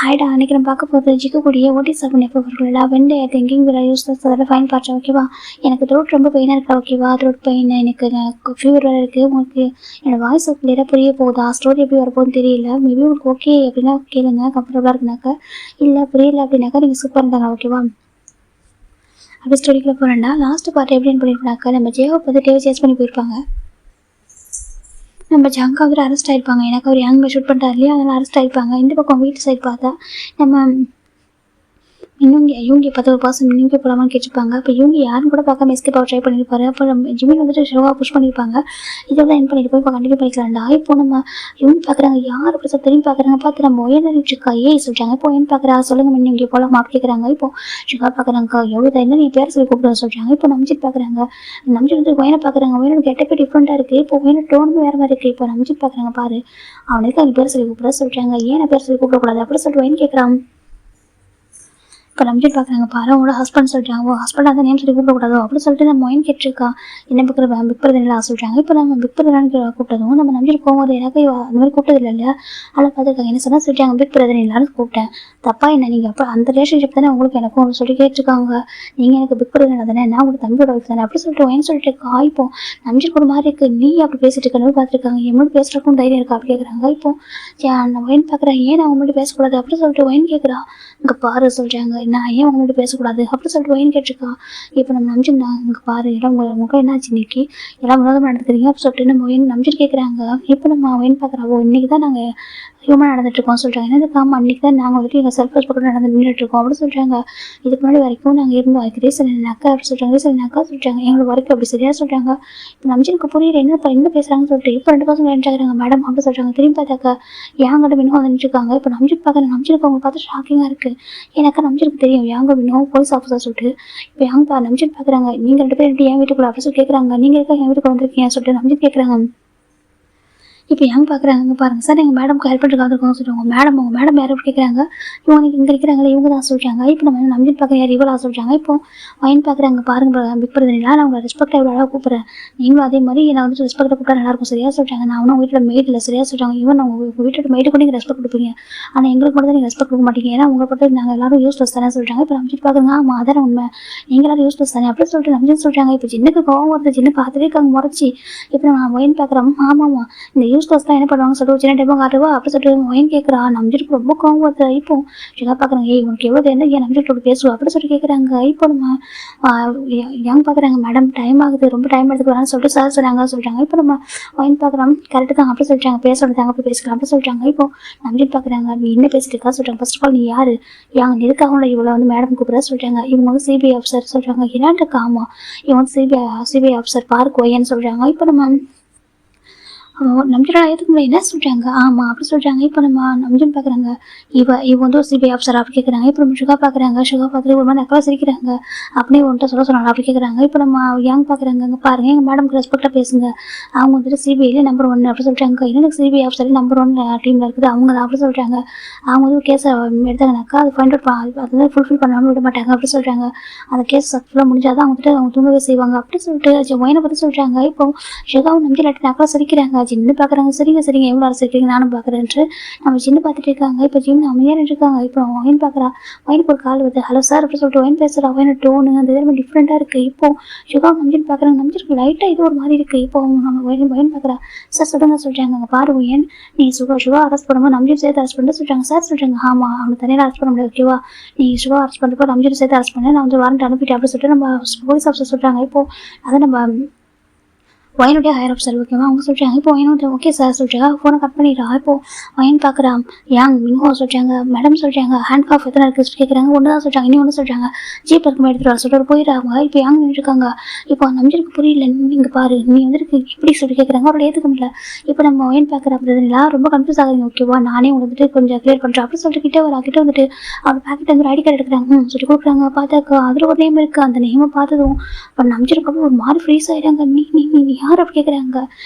ஹாய்டா, அன்னைக்கு நம்ம பார்க்க போகிறது ஜிக்கக்கூடிய ஓடி சாப்பிட எப்போ வரல வெண்டை திங்கிங் வில யூஸ் அதில் ஃபைன் பார்த்தேன். ஓகேவா, எனக்கு த்ரோட் ரொம்ப பெயினாக இருக்கா. ஓகேவா, த்ரோட் பெயின், எனக்கு ஃபீவர் வேறு இருக்குது. உங்களுக்கு என்னோட வாய்ஸ் கிளியராக புரிய போகுதா? ஸ்டோரி எப்படி வரப்போகுதுன்னு தெரியல. மேபி உங்களுக்கு ஓகே அப்படின்னா கேளுங்க, கம்ஃபர்டபுளாக இருக்குனாக்கா. இல்லை புரியல அப்படின்னாக்கா நீங்கள் சூப்பராக இருந்தாங்க. ஓகேவா, அப்படி ஸ்டோரிக்குள்ள போகிறேன்டா. லாஸ்ட் பார்ட் எப்படின்னு பண்ணியிருப்பாக்கா, நம்ம ஜேவை பார்த்து டிவி சேஸ் பண்ணி போயிருப்பாங்க. நம்ம ஜங்கா வந்து அரெஸ்ட் ஆகிருப்பாங்க. எனக்கு அவர் யங் ஷூட் பண்ணிட்டார் இல்லையா, அதனால் அரெஸ்ட் ஆகிருப்பாங்க. இந்த பக்கம் வீட்டு சைடு பார்த்தா நம்ம இவங்க பார்த்து ஒரு பர்சன் இவங்க போகலாமான்னு கேட்டிருப்பாங்க. அப்போ இவங்க யாரும் கூட பார்க்காம எஸ்கேப் ட்ரை பண்ணியிருப்பாரு. அப்போ நம்ம ஜிமின் வந்துட்டு ஷோவாக புஷ் பண்ணியிருப்பாங்க. இதோட என் பண்ணிட்டு போய் இப்போ கண்டினியூ பண்ணிக்கலாம்டா. இப்போ நம்ம இவங்க பார்க்குறாங்க, யார் அப்படி திரும்பி பார்க்குறாங்க. பார்த்து நம்ம உயர்ந்துருக்கா சொல்லிட்டாங்க. இப்போ ஏன் பார்க்குறா சொல்லுங்க, முன்ன இங்கே போகலாம் மாப் கேட்குறாங்க. இப்போ ஷுகா பார்க்குறாங்க, எவ்வளோ தான் நீ பேர் சொல்லி கூப்பிட சொல்லிட்டாங்க. இப்போ நம்ஜித் பார்க்குறாங்க, நம்ஜித் வந்து ஒயனை பார்க்குறாங்க. ஒயனோட கெட்டப்பே டிஃப்ரெண்ட்டாக இருக்குது. இப்போ ஒயனோட டோனுமே வேறு மாதிரி இருக்குது. இப்போ நம்ஜித் பார்க்குறாங்க, பாரு அவனுக்கு அவங்க பேர் சொல்லி கூப்பிட சொல்லிட்டாங்க. ஏன் பேர் சொல்லி கூப்பிடக்கூடாது அப்படி சொல்லிட்டு ஒயன் கேட்குறான். இப்போ நம்ஜித் பார்க்குறாங்க, பாரு அவங்களோட ஹஸ்பண்ட் சொல்லிட்டாங்க. ஓ ஹஸ்பண்ட் அந்த நேம் சொல்லி கூப்பிடக்கூடாதோ அப்படின்னு சொல்லிட்டு நம்ம மொயின் கேட்டிருக்கா. என்ன பிக் பிரதனா சொல்லிட்டாங்க. இப்போ நம்ம பிக் பிரதனான்னு கூப்பிட்டதும் நம்ம நம்ஜித் போகும்போது எனக்கு அந்த மாதிரி கூப்பிட்டது இல்லை இல்லையா, அதில் பார்த்துருக்காங்க. என்ன சொன்னால் சொல்லிட்டாங்க, பிக் பிரதன் எல்லாரும் கூப்பிட்டேன். தப்பா என்ன நீங்கள் அப்போ அந்த ரிலேஷன்ஷிப் தானே உங்களுக்கு எனக்கும் சொல்லி கேட்டிருக்காங்க. நீங்கள் எனக்கு பிக் பிரதன் தானே, நான் உங்களுக்கு தம்பியோட வைஃப் தானே அப்படி சொல்லிட்டு ஒயின் சொல்லிட்டு இருக்கா. இப்போ நம்ஜித் ஒரு மாதிரி இருக்குது, நீ அப்படி பேசிட்டு இருக்கணும் பார்த்துருக்காங்க. என்னோட பேசுறதுக்கும் தைரியம் இருக்கா அப்படி கேட்குறாங்க. இப்போ நான் ஒயின் பார்க்குறேன், ஏன் நான் உங்கள்கிட்ட பேசக்கூடாது அப்படி சொல்லிட்டு ஒயின் கேட்குறா. இங்கே பாரு சொல்லிட்டாங்க, நான் ஏன் உங்கள்கிட்ட பேசக்கூடாது அப்படி சொல்லிட்டு ஒயின் கேட்டிருக்கா. இப்போ நம்ம நம்ஜித் இங்கே பாரு இடம் உங்களுக்கு என்னாச்சு இன்னைக்கு எல்லாம் உலகம் நடந்துக்கிறீங்க அப்படி சொல்லிட்டு நம்ம ஒயின் நம்ஜித் கேட்குறாங்க. இப்போ நம்ம ஒயின் பார்க்குறாவோ இன்னைக்கு தான் நாங்கள் ஹியூமன் நடந்துட்டுருக்கோம் சொல்லிட்டாங்க. என்னது காமா அன்றைக்கி தான் நாங்கள் வந்துட்டு எங்கள் செல்ஃப் ரெஸ்பெக்ட் நடந்து நின்றுட்டுருக்கோம் அப்படின்னு சொல்லிட்டாங்க. இதுக்கு முன்னாடி வரைக்கும் நாங்கள் இருந்தோம், அதுக்கு ரீசன் என்னக்கா அப்படி சொல்லிட்டாங்க. ரீசன் என்னக்கா சொல்லிட்டாங்க, எங்களோட வரைக்கும் அப்படி சரியாக சொல்லிட்டாங்க. இப்போ நம்ஜினுக்கு புரியல என்ன பேசுகிறாங்கன்னு சொல்லிட்டு இப்போ 2 பசங்க நினைச்சாங்க மேடம் அப்படி சொல்லிட்டாங்க. திரும்பி பார்த்தாக்கா யாங்கிட்ட வினோ வந்துட்டுருக்காங்க. இப்போ நம்ஜித் பார்க்குறேன், நம்ஜினுக்கு அவங்க பார்த்து ஷாக்கிங்காக இருக்குது. எனக்கு நம்ஜினுக்கு தெரியும் யாங்க வினோ போலீஸ் ஆஃபீஸர் சொல்லிட்டு. இப்போ யாங்க நம்ஜித் பார்க்குறாங்க, நீங்கள் 2 பேர் என் வீட்டுக்குள்ள அப்படி சொல்லி கேட்குறாங்க. நீங்கள் இருக்க என் வீட்டுக்கு வந்திருக்கீங்க சொல்லிட்டு நம்ஜித் கேட்குறாங்க. இப்போ யங் பார்க்குறாங்க, பாருங்கள் சார் எங்கள் மேடம்க்கு ஹெல்ப் பண்ணிட்டு வந்துருக்கோம் சொல்லிட்டு உங்கள் மேடம் யாரும் கேட்குறாங்க. இவங்க இங்கே இருக்கிறாங்களே இவங்க தான் சொல்லிட்டாங்க. இப்போ நம்ம நம்ஜித் பார்க்குற யார் இவளா சொல்லிட்டாங்க. இப்போ வயன் பார்க்குறாங்க, பாருங்கள் பிக் பிரதனா நான் உங்களை ரெஸ்பெக்டாக இவ்வளோ அழகாக கூப்பிட்றேன், நீங்களும் அதே மாதிரி நான் வந்து ரெஸ்பெக்டாக கூப்பிட்டா நல்லாயிருக்கும் சரியாக சொல்லிட்டாங்க. நான் ஒன்றும் வீட்டில் மெய்ட் இல்லை சரியாக சொல்லிட்டாங்க. ஈவன் உங்கள் வீட்டோட மெய்ட்டு கூட நீங்கள் ரெஸ்பெக்ட் கொடுப்பீங்க, ஆனால் எங்களுக்கு மட்டும் தான் நீங்கள் ரெஸ்பெக்ட் கொடுக்க மாட்டீங்க, ஏன்னா உங்களை பொறுத்த நாங்கள் எல்லாரும் யூஸ்லெஸ் தானே சொல்லிட்டாங்க. இப்போ நம்ஜித் பார்க்குறாங்க, ஆமாம் அதான உண்மை, நீங்கள் எல்லாரும் யூஸ்லெஸ் தானே அப்படின்னு சொல்லிட்டு நம்ஜித் சொல்லிட்டாங்க. இப்போ சின்னக்கு கோவம் வருது, சின்ன பார்த்துட்டே இருக்காங்க முறைச்சி. இப்போ நான் வயன் பார்க்குறோம், ஆமாம்மா இந்த யூஸ்லெஸ் தான் என்ன பண்ணுவாங்க சொல்லிட்டு சின்ன டைமாக காட்டுவா அப்படி சொல்லிட்டு ஒயின் கேட்குறா. நம்ஜிற்கு ரொம்ப கோவம் வருது. இப்போ ஷிகா பார்க்குறாங்க, ஏய் உனக்கு எவ்வளோ என்ன ஏன் நம்ஜிட்டோட பேசுவா அப்படி சொல்லிட்டு கேட்குறாங்க. இப்போ நம்ம யங் பார்க்குறாங்க, மேடம் டைம் ஆகுது, ரொம்ப டைம் எடுத்துக்கலாம்னு சொல்லிட்டு சார் சொல்லிட்டாங்க. இப்போ நம்ம ஒயின் பார்க்குறோம், கரெக்டு தான் அப்படி சொல்லிட்டாங்க, பேசுறதாங்க அப்படி பேசிக்கலாம் அப்படி சொல்லிட்டாங்க. இப்போ நம்ஜித் பார்க்குறாங்க, நீ என்ன பேசிட்டு இருக்கா சொல்லிட்டாங்க. ஃபர்ஸ்ட் ஆஃப் ஆல் நீ யாரு, யாங்க எதுக்காக இவ்வளோ வந்து மேடம் கூப்பிட்றா சொல்லிட்டாங்க. இவங்க வந்து சிபிஐ ஆஃபீஸர் சொல்லிட்டாங்க. என்னட்டு காமா இவங்க வந்து சிபிஐ ஆஃபீஸர் பார்க் ஒய்யன்னு சொல்லிட்டாங்க. இப்போ நம்ம நம்ஜினோட எதுக்கு என்ன சொல்லிட்டாங்க, ஆமாம் அப்படி சொல்லிட்டாங்க. இப்போ நம்ம நம்ஜின் பார்க்குறாங்க, இவ வந்து ஒரு சிபிஐ ஆஃபீஸர் அப்படி கேட்குறாங்க. இப்போ நம்ம ஷுகா பார்க்குறாங்க, ஷுகா பார்த்துட்டு ஒரு மாதிரி நக்கலாக சிரிக்கிறாங்க. அப்படியே ஒன்றை சொன்னாங்க அப்படி கேட்குறாங்க. இப்போ நம்ம யங் பார்க்குறாங்க, அங்கே பாருங்க எங்கள் மேடம்க்கு ரெஸ்பெக்டாக பேசுங்க, அவங்க வந்துட்டு சிபிஐல நம்பர் 1 அப்படி சொல்லிட்டாங்க. எனக்கு சிபிஐ ஆஃபீஸர் நம்பர் 1 டீமில் இருக்குது அவங்க தான் அப்படி சொல்லிட்டாங்க. அவங்க வந்து கேஸை எடுத்தாங்கனாக்கா அது ஃபைண்ட் அவுட் அதை ஃபுல்ஃபில் பண்ணாமல் விட மாட்டாங்க அப்படி சொல்லிட்டாங்க. அந்த கேஸ் சக்ஸஸ்ஃபுல்லாக முடிஞ்சால் தான் வந்துட்டு அவங்க தூங்கவே செய்வாங்க அப்படி சொல்லிட்டு ஒயனை பற்றி சொல்லிட்டாங்க. இப்போ ஷுகாவும் நம்ஜின் நக்கலாக சிரிக்கிறாங்க. சின்ன பார்க்குறாங்க, சரிங்க எவ்வளோ சிரிக்கிறீங்க நானும் பார்க்குறேன்ட்டு நம்ம சின்ன பார்த்துட்டு இருக்காங்க. இப்போ ஜிம் அமைதியாக இருக்காங்க. இப்போ ஒயின் பார்க்குறா, ஒயினுக்கு ஒரு கால் வருது, ஹலோ சார் அப்படி சொல்லிட்டு ஒயின் பேசுகிறா. ஒயின் டோனு அந்த இதெல்லாம் டிஃப்ரெண்ட்டாக இருக்குது. இப்போ ஷுகா நம்ஜின் பார்க்குறாங்க, நம்ஜிற்கு லைட்டாக இது ஒரு மாதிரி இருக்குது. இப்போ நம்ம ஒயின் பார்க்குறா, சார் சொல்லிட்டாங்க, அங்கே பாரு ஒயன் நீ ஷுகா அரெஸ்ட் பண்ணும்போது நம்ஜின் சேர்த்து அரெஸ்ட் பண்ண சொல்லிட்டாங்க. சார் சொல்லிட்டாங்க, ஆமாம் அவனை தனியாக அரெஸ்ட் பண்ண முடியாது ஓகேவா, நீ ஷுகா அரெஸ்ட் பண்ணுறப்போ நம்ஜின் சேர்த்து அரெஸ்ட் பண்ண நான் வந்து வாரண்ட் அனுப்பிட்டேன் அப்படி சொல்லிட்டு நம்ம போலீஸ் ஆஃபீஸர் சொல்கிறாங்க. இப்போ அதை நம்ம ஒயனுடைய ஹையர் ஆஃபீஸர் ஓகேவா அவங்க சொல்லிட்டாங்க. இப்போ ஒயனோட ஓகே சார் சொல்லிட்டாங்க, ஃபோனை கட் பண்ணிடுறா. இப்போ ஒயன் பார்க்குறான், யாங் மின்ஹோ சொல்லிட்டாங்க, மேடம் சொல்லிட்டாங்க, ஹேண்ட் காஃப் எத்தனை இருக்குது கேட்குறாங்க. ஒன்று தான் சொல்லிட்டாங்க, இன்னும் ஒன்று சொல்லிட்டாங்க, ஜீப் இருக்குமா எடுத்துகிட்டு சொல்லிட்டு போயிடுறாங்க. இப்போ யாங் நின்றுருக்காங்க. இப்போ நம்ஜிற்கு புரியல, நீங்கள் பாரு நீ வந்துருக்கு இப்படி சொல்லி கேட்குறாங்க, அவரோட ஏற்றுக்க முடியல. இப்போ நம்ம ஒயன் பார்க்குற அப்படின்னா ரொம்ப கன்ஃபியூஸ் ஆகுதுங்க ஓகேவா, நானே வந்துட்டு கொஞ்சம் கிளியர் பண்ணுறேன் அப்படி சொல்லிட்டு கிட்டே வந்துட்டு அவர் பேக்கெட் வந்து ஐடி கார்டு எடுக்கிறாங்க சொல்லி கொடுக்குறாங்க. பார்த்தாக்கா அதில் ஒரு நேம் இருக்குது, அந்த நேமை பார்த்ததும் இப்போ நம்ஜிற்கு ஒரு மாதிரி ஃப்ரீஸ் ஆகிடுறாங்க. நீ யார் அப்படி கேட்குறாங்க.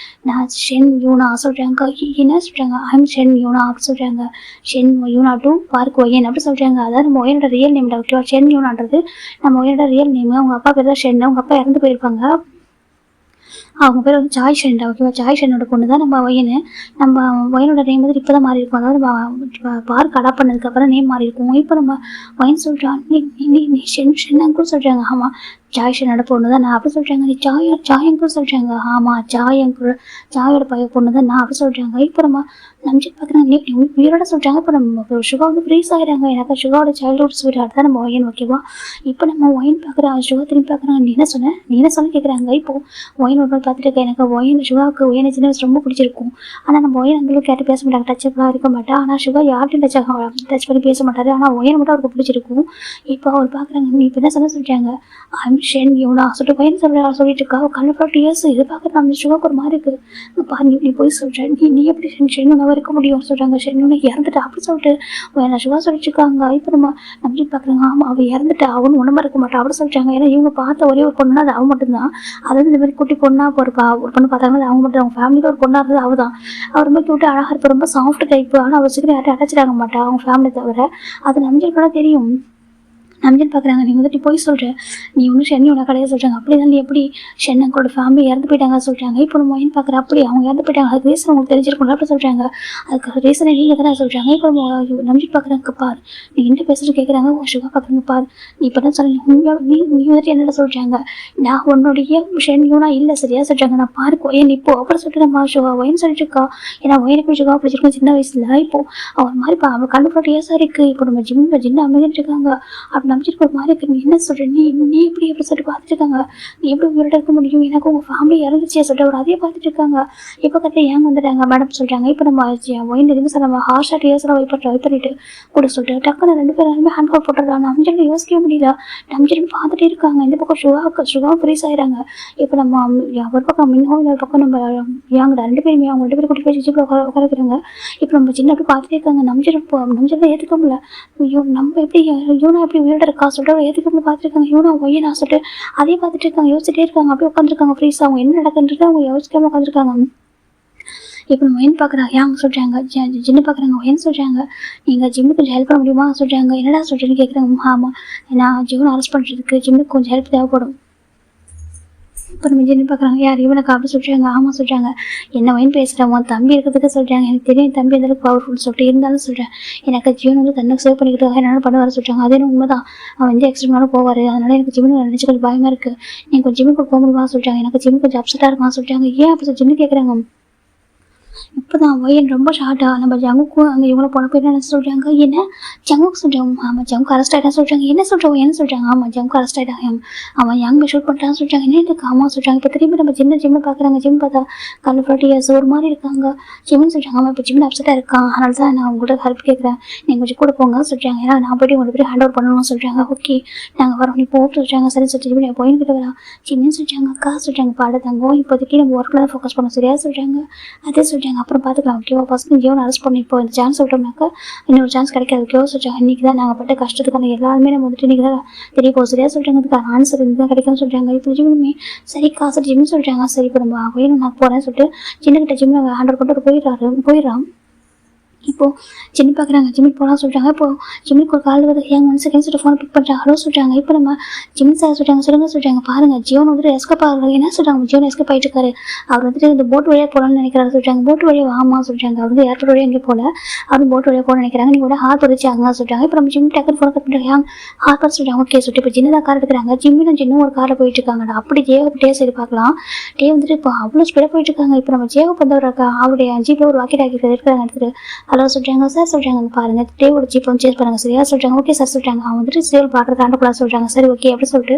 நான் ஷென் யூனா சொல்கிறாங்க. என்ன சொல்கிறாங்க, ஐம் ஷென் யூனா அப்படி சொல்கிறாங்க. ஷென் யூனா டூ பார்க் ஒயன் அப்படி சொல்கிறாங்க. அதாவது நம்ம ஒயனோட ரியல் நேம் ஓகேவா, ஷென் யூனான்றது நம்ம ஒயனோட ரியல் நேம். அவங்க அப்பா பேர் தான் ஷென், அவங்க அப்பா இறந்து போயிருப்பாங்க. அவங்க பேர் வந்து ஜாய் ஷெண்டா. ஓகேவா, ஜாய் ஷென்னோட பொண்ணு தான் நம்ம ஒயனு. நம்ம ஒயனோட நேம் வந்து இப்போ தான் மாறி இருக்கும். அதாவது பார்க் அடாப்ட் பண்ணதுக்கப்புறம் நேம் மாறி இருக்கும். இப்போ நம்ம ஒயன் சொல்கிறான், நீ நீ நீ ஷென் அங்கிள் சொல்கிறாங்க. ஆமாம், ஜாய் ஷென்னோட பொண்ணு தான் நான் அப்படி சொல்கிறாங்க. நீ ஜாய் அங்கிள் சொல்கிறாங்க. ஆமாம், ஜாய் அங்கிள், ஜாயோட பொண்ணு தான் நான் அப்படி சொல்கிறாங்க. இப்போ நம்ம நம்பிச்சு பார்க்குறாங்க, நீ உயிரோட சொல்கிறாங்க. இப்போ நம்ம சுகா வந்து ஃப்ரீஸ் ஆகிறாங்க. எனக்கு சுகாவோட சைல்டுஹுட் ஸ்வீட் ஆட் தான் நம்ம ஒயன். ஓகேவா, இப்போ நம்ம ஒயின் பார்க்குறாங்க, சுகா திரும்பி பார்க்குறாங்க. நீ என்ன சொன்ன கேட்குறாங்க. இப்போது ஒயின் ஒரு நாள் பார்த்துட்டு இருக்கேன். எனக்கு ஒயின் சுகாவுக்கு ஒயனை சின்ன வயசு ரொம்ப பிடிச்சிருக்கும். ஆனால் நம்ம ஒயன் அந்தளவுக்கு கேட்டு பேச மாட்டாங்க, டச்சப்லாம் இருக்க மாட்டா. ஆனால் சுகா யார்ட்டும் டச் பண்ணி பேச மாட்டாரு. ஆனால் ஒயனை மட்டும் அவருக்கு பிடிச்சிருக்கும். இப்போ அவர் பார்க்குறாங்க, நீ இப்போ என்ன சொல்கிறாங்க. ஐம் ஷென் யூனா சொல்லிட்டு ஒயன் சொல்லிட்டு இருக்கா. கலர் டியர்ஸ் இது பார்க்குற நம்ம சுகாவுக்கு ஒரு மாதிரி இருக்குது. பாரு, நீ போய் சொல்கிறேன், நீ எப்படி ஷென் யூனாக இருக்க முடியும் சொல்கிறாங்க. ஷென் யூனா இறந்துட்டா அப்படி சொல்லிட்டு ஒயனை சுகா சொல்லிட்டு இருக்காங்க. இப்போ நம்ம நம்பி பார்க்குறாங்க. ஆமாம், அவள் இறந்துட்டா, அவனு உடம்பா இருக்க மாட்டா அப்படி சொல்கிறாங்க. ஏன்னா இவங்க பார்த்த ஒரே ஒரு பொண்ணுன்னா அது அவன் மட்டும்தான். அதாவது இந்த மாதிரி குட்டி பொண்ணாக ஒரு பொண்ணு பார்த்தாங்கன்னா அவங்க மட்டும், அவங்க ஃபேமிலியில் ஒரு பொண்ணாக இருந்தது அவள் தான். அவர் ரொம்ப க்யூட்டாக அழகாக இருப்பா, ரொம்ப சாஃப்ட் டைப்பு. ஆனால் அவர் சீக்கிரம் யார்ட்டும் அட்டாச் ஆக மாட்டா அவங்க ஃபேமிலி தவிர. அது நம்பிக்கை தெரியும். நம்பின்னு பார்க்குறாங்க, நீ வந்துட்டு போய் சொல்கிற, நீ ஒன்றும் ஷென்னியோட கடையை சொல்கிறாங்க. அப்படி தான் நீ எப்படி ஷென்னங்களோட ஃபேமிலி இறந்து போயிட்டாங்க சொல்கிறாங்க. இப்போ நம்ம ஒயின் பார்க்குற, அப்படி அவங்க இறந்து போயிட்டாங்க, அதுக்கு ரீசன் உங்களுக்கு தெரிஞ்சிருக்கணும் அப்படி சொல்கிறாங்க. அதுக்கு ரீசனை நீங்கள் தானே சொல்கிறாங்க. இப்போ நம்ம நம்பிட்டு பார்க்குறாங்க, பார் நீ என்ன பேசுகிட்டு கேட்குறாங்க. சுகா பார்க்குறாங்க, பார் நீ இப்போ தான் சொல்லி நீ வந்துட்டு என்னென்ன சொல்கிறாங்க. நான் உன்னுடைய ஷென்னியூனா இல்லை சரியா சொல்கிறாங்க. நான் பாரு ஒயன் இப்போ அப்புறம் சொல்லிட்டு நம்ம சுகா ஒயன் சொல்லிட்டு இருக்கா. ஏன்னா ஒயனுக்கு சுகா பிடிச்சிருக்கோம் சின்ன வயசில். இப்போ அவர் மாதிரி அவன் கண்டுபிடி ஏசாக இருக்குது. இப்போ நம்ம ஜின்ன அமைதிட்டு இருக்காங்க. நம்பிச்சிருக்க ஒரு மாதிரி இருக்கு. நீ என்ன சொல்ற, நீ எப்படி சொல்லிட்டு பார்த்துட்டு இருக்காங்க. நீ எப்படி உயிரோட இருக்க முடியும், எனக்கு உங்க ஃபேமிலி இறந்துச்சே சொல்லிட்டு அவர் அதே பார்த்துட்டு இருக்காங்க. இப்போ கரெக்டாக ஏங்க வந்துட்டாங்க மேடம் சொல்றாங்க. இப்போ நம்ம ஒயின் எதுக்கு சார் நம்ம ஹார்ஷா டியர்ஸ்லாம் வைப் பண்ணிட்டு கூட சொல்லிட்டு டக்குன்னு 2 பேரும் ஹேண்ட் கால் போட்டுறாங்க. நம்பிச்சிட்டு யோசிக்கவே முடியல. நம்பிச்சிட்டு பார்த்துட்டே இருக்காங்க. இந்த பக்கம் சுகாவும் ஃப்ரீஸ் ஆயிடுறாங்க. இப்போ நம்ம ஒரு பக்கம் மின்ஹோம், இன்னொரு பக்கம் நம்ம யாங்கடா 2 பேருமே அவங்க 2 பேரும் கூட்டி போய் ஜிப்பில் உட்காருக்குறாங்க. இப்போ நம்ம சின்ன அப்படி பார்த்துட்டே இருக்காங்க. நம்பிச்சிட்டு ஏற்றுக்க முடியல. ஐயோ நம்ம எப்படி யூனா எப்படி உயிரோட இருக்கா சொல்லிட்டு ஏற்றுக்கு பார்த்துருக்காங்க. யூனா ஒய்யனா சொல்லிட்டு அதே பார்த்துட்டு இருக்காங்க. யோசிச்சுட்டே இருக்காங்க. அப்படியே உட்காந்துருக்காங்க ஃப்ரீஸ். அவங்க என்ன நடக்குன்றது அவங்க யோசிக்காம உட்காந்துருக்காங்க. இப்போ நம்ம ஒயின் பார்க்குறாங்க. அவங்க சொல்கிறாங்க, ஜின்னு பார்க்குறாங்க. ஒயன் சொல்கிறாங்க, நீங்கள் ஜிம்முக்கு கொஞ்சம் ஹெல்ப் பண்ண முடியுமா சொல்கிறாங்க. என்னடா சொல்கிறேன்னு கேட்குறாங்க. ஆமாம், நான் ஜிம்மை அரெஸ்ட் பண்ணுறதுக்கு ஜிம்முக்கு கொஞ்சம் ஹெல்ப் தேவைப்படும். இப்போ நம்ம ஜின்னு பார்க்குறாங்க. யார் இவனுக்கு அப்படி சொல்கிறாங்க. ஆமாம் சொல்கிறாங்க. என்ன ஒயின் பேசுகிறேன், உன் தம்பி இருக்கிறதுக்கு சொல்கிறாங்க. எனக்கு தெரியும் தம்பி எந்தளவுக்கு பவர்ஃபுல் சொல்லிட்டு இருந்தாலும் சொல்கிறேன். எனக்கு ஜீவன் வந்து தன்னை சேவ் பண்ணிக்கிட்டு என்னால் பண்ணுவார் சொல்கிறாங்க. அதே உண்மை தான், அவன் வந்து எக்ஸ்ட்ரீம்னாலும் போவார். அதனால் எனக்கு ஜிம்முன்னு நினச்சி கொஞ்சம் பயமாக இருக்குது. நீங்கள் கொஞ்சம் ஜிம்முக்கு போக முடியுமா சொல்கிறாங்க. எனக்கு ஜிம்மு கொஞ்சம் அப்செட்டாக இருக்கான்னு சொல்கிறாங்க. ஏன் அப்படி ஜின்னு கேட்குறாங்க. இப்போ தான் ஒயன் ரொம்ப ஷார்ட்டாக நம்ம ஜங்குக்கும் அங்கே இவங்கள போன போய் என்ன சொல்கிறாங்க. என்ன ஜங்குக்கு சொல்கிறாங்க. ஆமாம், ஜங்கு அரெஸ்ட் ஆகிட்டா சொல்கிறாங்க. என்ன சொல்கிறோம் என்ன சொல்கிறாங்க. ஆமாம், ஜங்கு அரெஸ்ட் ஆகிட்டாங்க. அவன் யங் ஷூட் பண்ணிட்டான்னு சொல்கிறாங்க. என்ன இருக்கு. ஆமாம் சொல்கிறாங்க. இப்போ திரும்பி நம்ம ஜிம்மை பார்க்குறாங்க. ஜிம் பார்த்தா கல் 40 years ஒரு மாதிரி இருக்காங்க. ஜிம்னு சொல்கிறாங்க. ஆமாம், இப்போ ஜிம்மில் அப்செட்டாக இருக்கான். அதனால தான் நான் உங்கள்கிட்ட ஹெல்ப் கேட்குறேன், நீங்கள் கொஞ்சம் கூட போங்க சொல்கிறாங்க. ஏன்னா நான் போய்ட்டு உங்களுக்கு போய் ஹேண்ட் ஓவர் பண்ணணும்னு சொல்கிறாங்க. ஓகே நாங்கள் வரோம், நீ போட்டு சொல்கிறாங்க. சரி சொல்லிட்டு ஜிம்மில் போயின்கிட்ட வரா. ஜிம்னு சொல்கிறாங்க. அக்கா சொல்கிறாங்க, பாட தங்கம் இப்போதைக்கு நம்ம ஒர்க்கில் தான் ஃபோக்கஸ் பண்ண சரியா சொல்கிறாங்க. அதே சொல்கிறாங்க. அப்புறம் பார்த்துக்கலாம். ஓகேவா, ஃபஸ்ட் ஜீவன் அரெஸ்ட் பண்ணி இப்போ இந்த சான்ஸ் விட்டோம்னாக்கா இன்னொரு சான்ஸ் கிடைக்காது. ஓகேவா சொல்கிறாங்க. இன்றைக்கி தான் நாங்கள் பட்ட கஷ்டத்துக்கான எல்லாருமே நம்ம வந்துட்டு இன்றைக்கி தான் தெரிய போக சரியா சொல்கிறாங்க. அதுக்கான ஆன்சர் இது தான் கிடைக்கும்னு சொல்கிறாங்க. இப்போ ஜிம்முமே சரி காசு ஜிம்னு சொல்கிறாங்க. சரி இப்போ நம்ம வேணும் நான் போகிறேன்னு சொல்லிட்டு சின்னக்கிட்ட ஜிம்மில் ஹேண்ட் ஓவர் பண்ணிட்டு போயிடுறான். இப்போது ஜிம்மி பார்க்குறாங்க. ஜிம்மிக்கு போகலாம் சொல்கிறாங்க. இப்போது ஜிம்மிக்கு ஒரு கால் வருது. ஏன் 1 செகண்ட் சொல்லிட்டு ஃபோனை பிக் பண்ணுறாங்க. ஹலோ சொல்கிறாங்க. இப்போ நம்ம ஜிம்மி சார் சொல்கிறாங்க. சொல்கிறாங்க பாருங்கள் ஜீவன் வந்துட்டு எஸ்கேப் ஆகுறாங்க. என்ன சொல்கிறாங்க, ஜீவன் எஸ்கேப் ஆகிட்டு இருக்காரு. அவர் வந்துட்டு இந்த போட் வழியாக போகலான்னு நினைக்கிறாரு சொல்கிறாங்க. போட் வழியாக ஆமாம் சொல்கிறாங்க. அவர் வந்து ஏர்போர்ட் வழியாக எங்கே போகல, அவர் போட் வழியாக போகணும்னு நினைக்கிறாங்க. நீங்கள் கூட ஹார்பர் வச்சு அங்கே சொல்கிறாங்க. இப்போ நம்ம ஜிம்மி டக்குன்னு ஃபோன் கட் பண்ணுறாங்க. ஹார்பர் சொல்கிறாங்க. ஓகே சொல்லிட்டு இப்போ ஜின்னு தான் கார் எடுக்கிறாங்க. ஜிம்மியும் ஜின்னும் ஒரு காரில் போயிட்டு இருக்காங்க. அப்படி டே சரி பார்க்கலாம். டே வந்துட்டு இப்போ அவ்வளோ ஸ்பீடாக போயிட்டு இருக்காங்க. இப்போ நம்ம ஜேவ் வந்து அவருடைய ஜீப்பில் ஒரு வாக்கி டாக்கி எடுக்கிறாங்க. எடுத்துட்டு ஹலோ சொல்கிறாங்க. சார் சொல்கிறாங்க, பாருங்க டேவோட ஜீப் வந்து சேஸ் பண்ணுங்க சரியா சொல்கிறாங்க. ஓகே சார் சொல்கிறாங்க. அவங்க வந்துட்டு சேல் பார்க்குறது தாண்டக்கூடாது சொல்கிறாங்க. சரி ஓகே அப்படி சொல்லிட்டு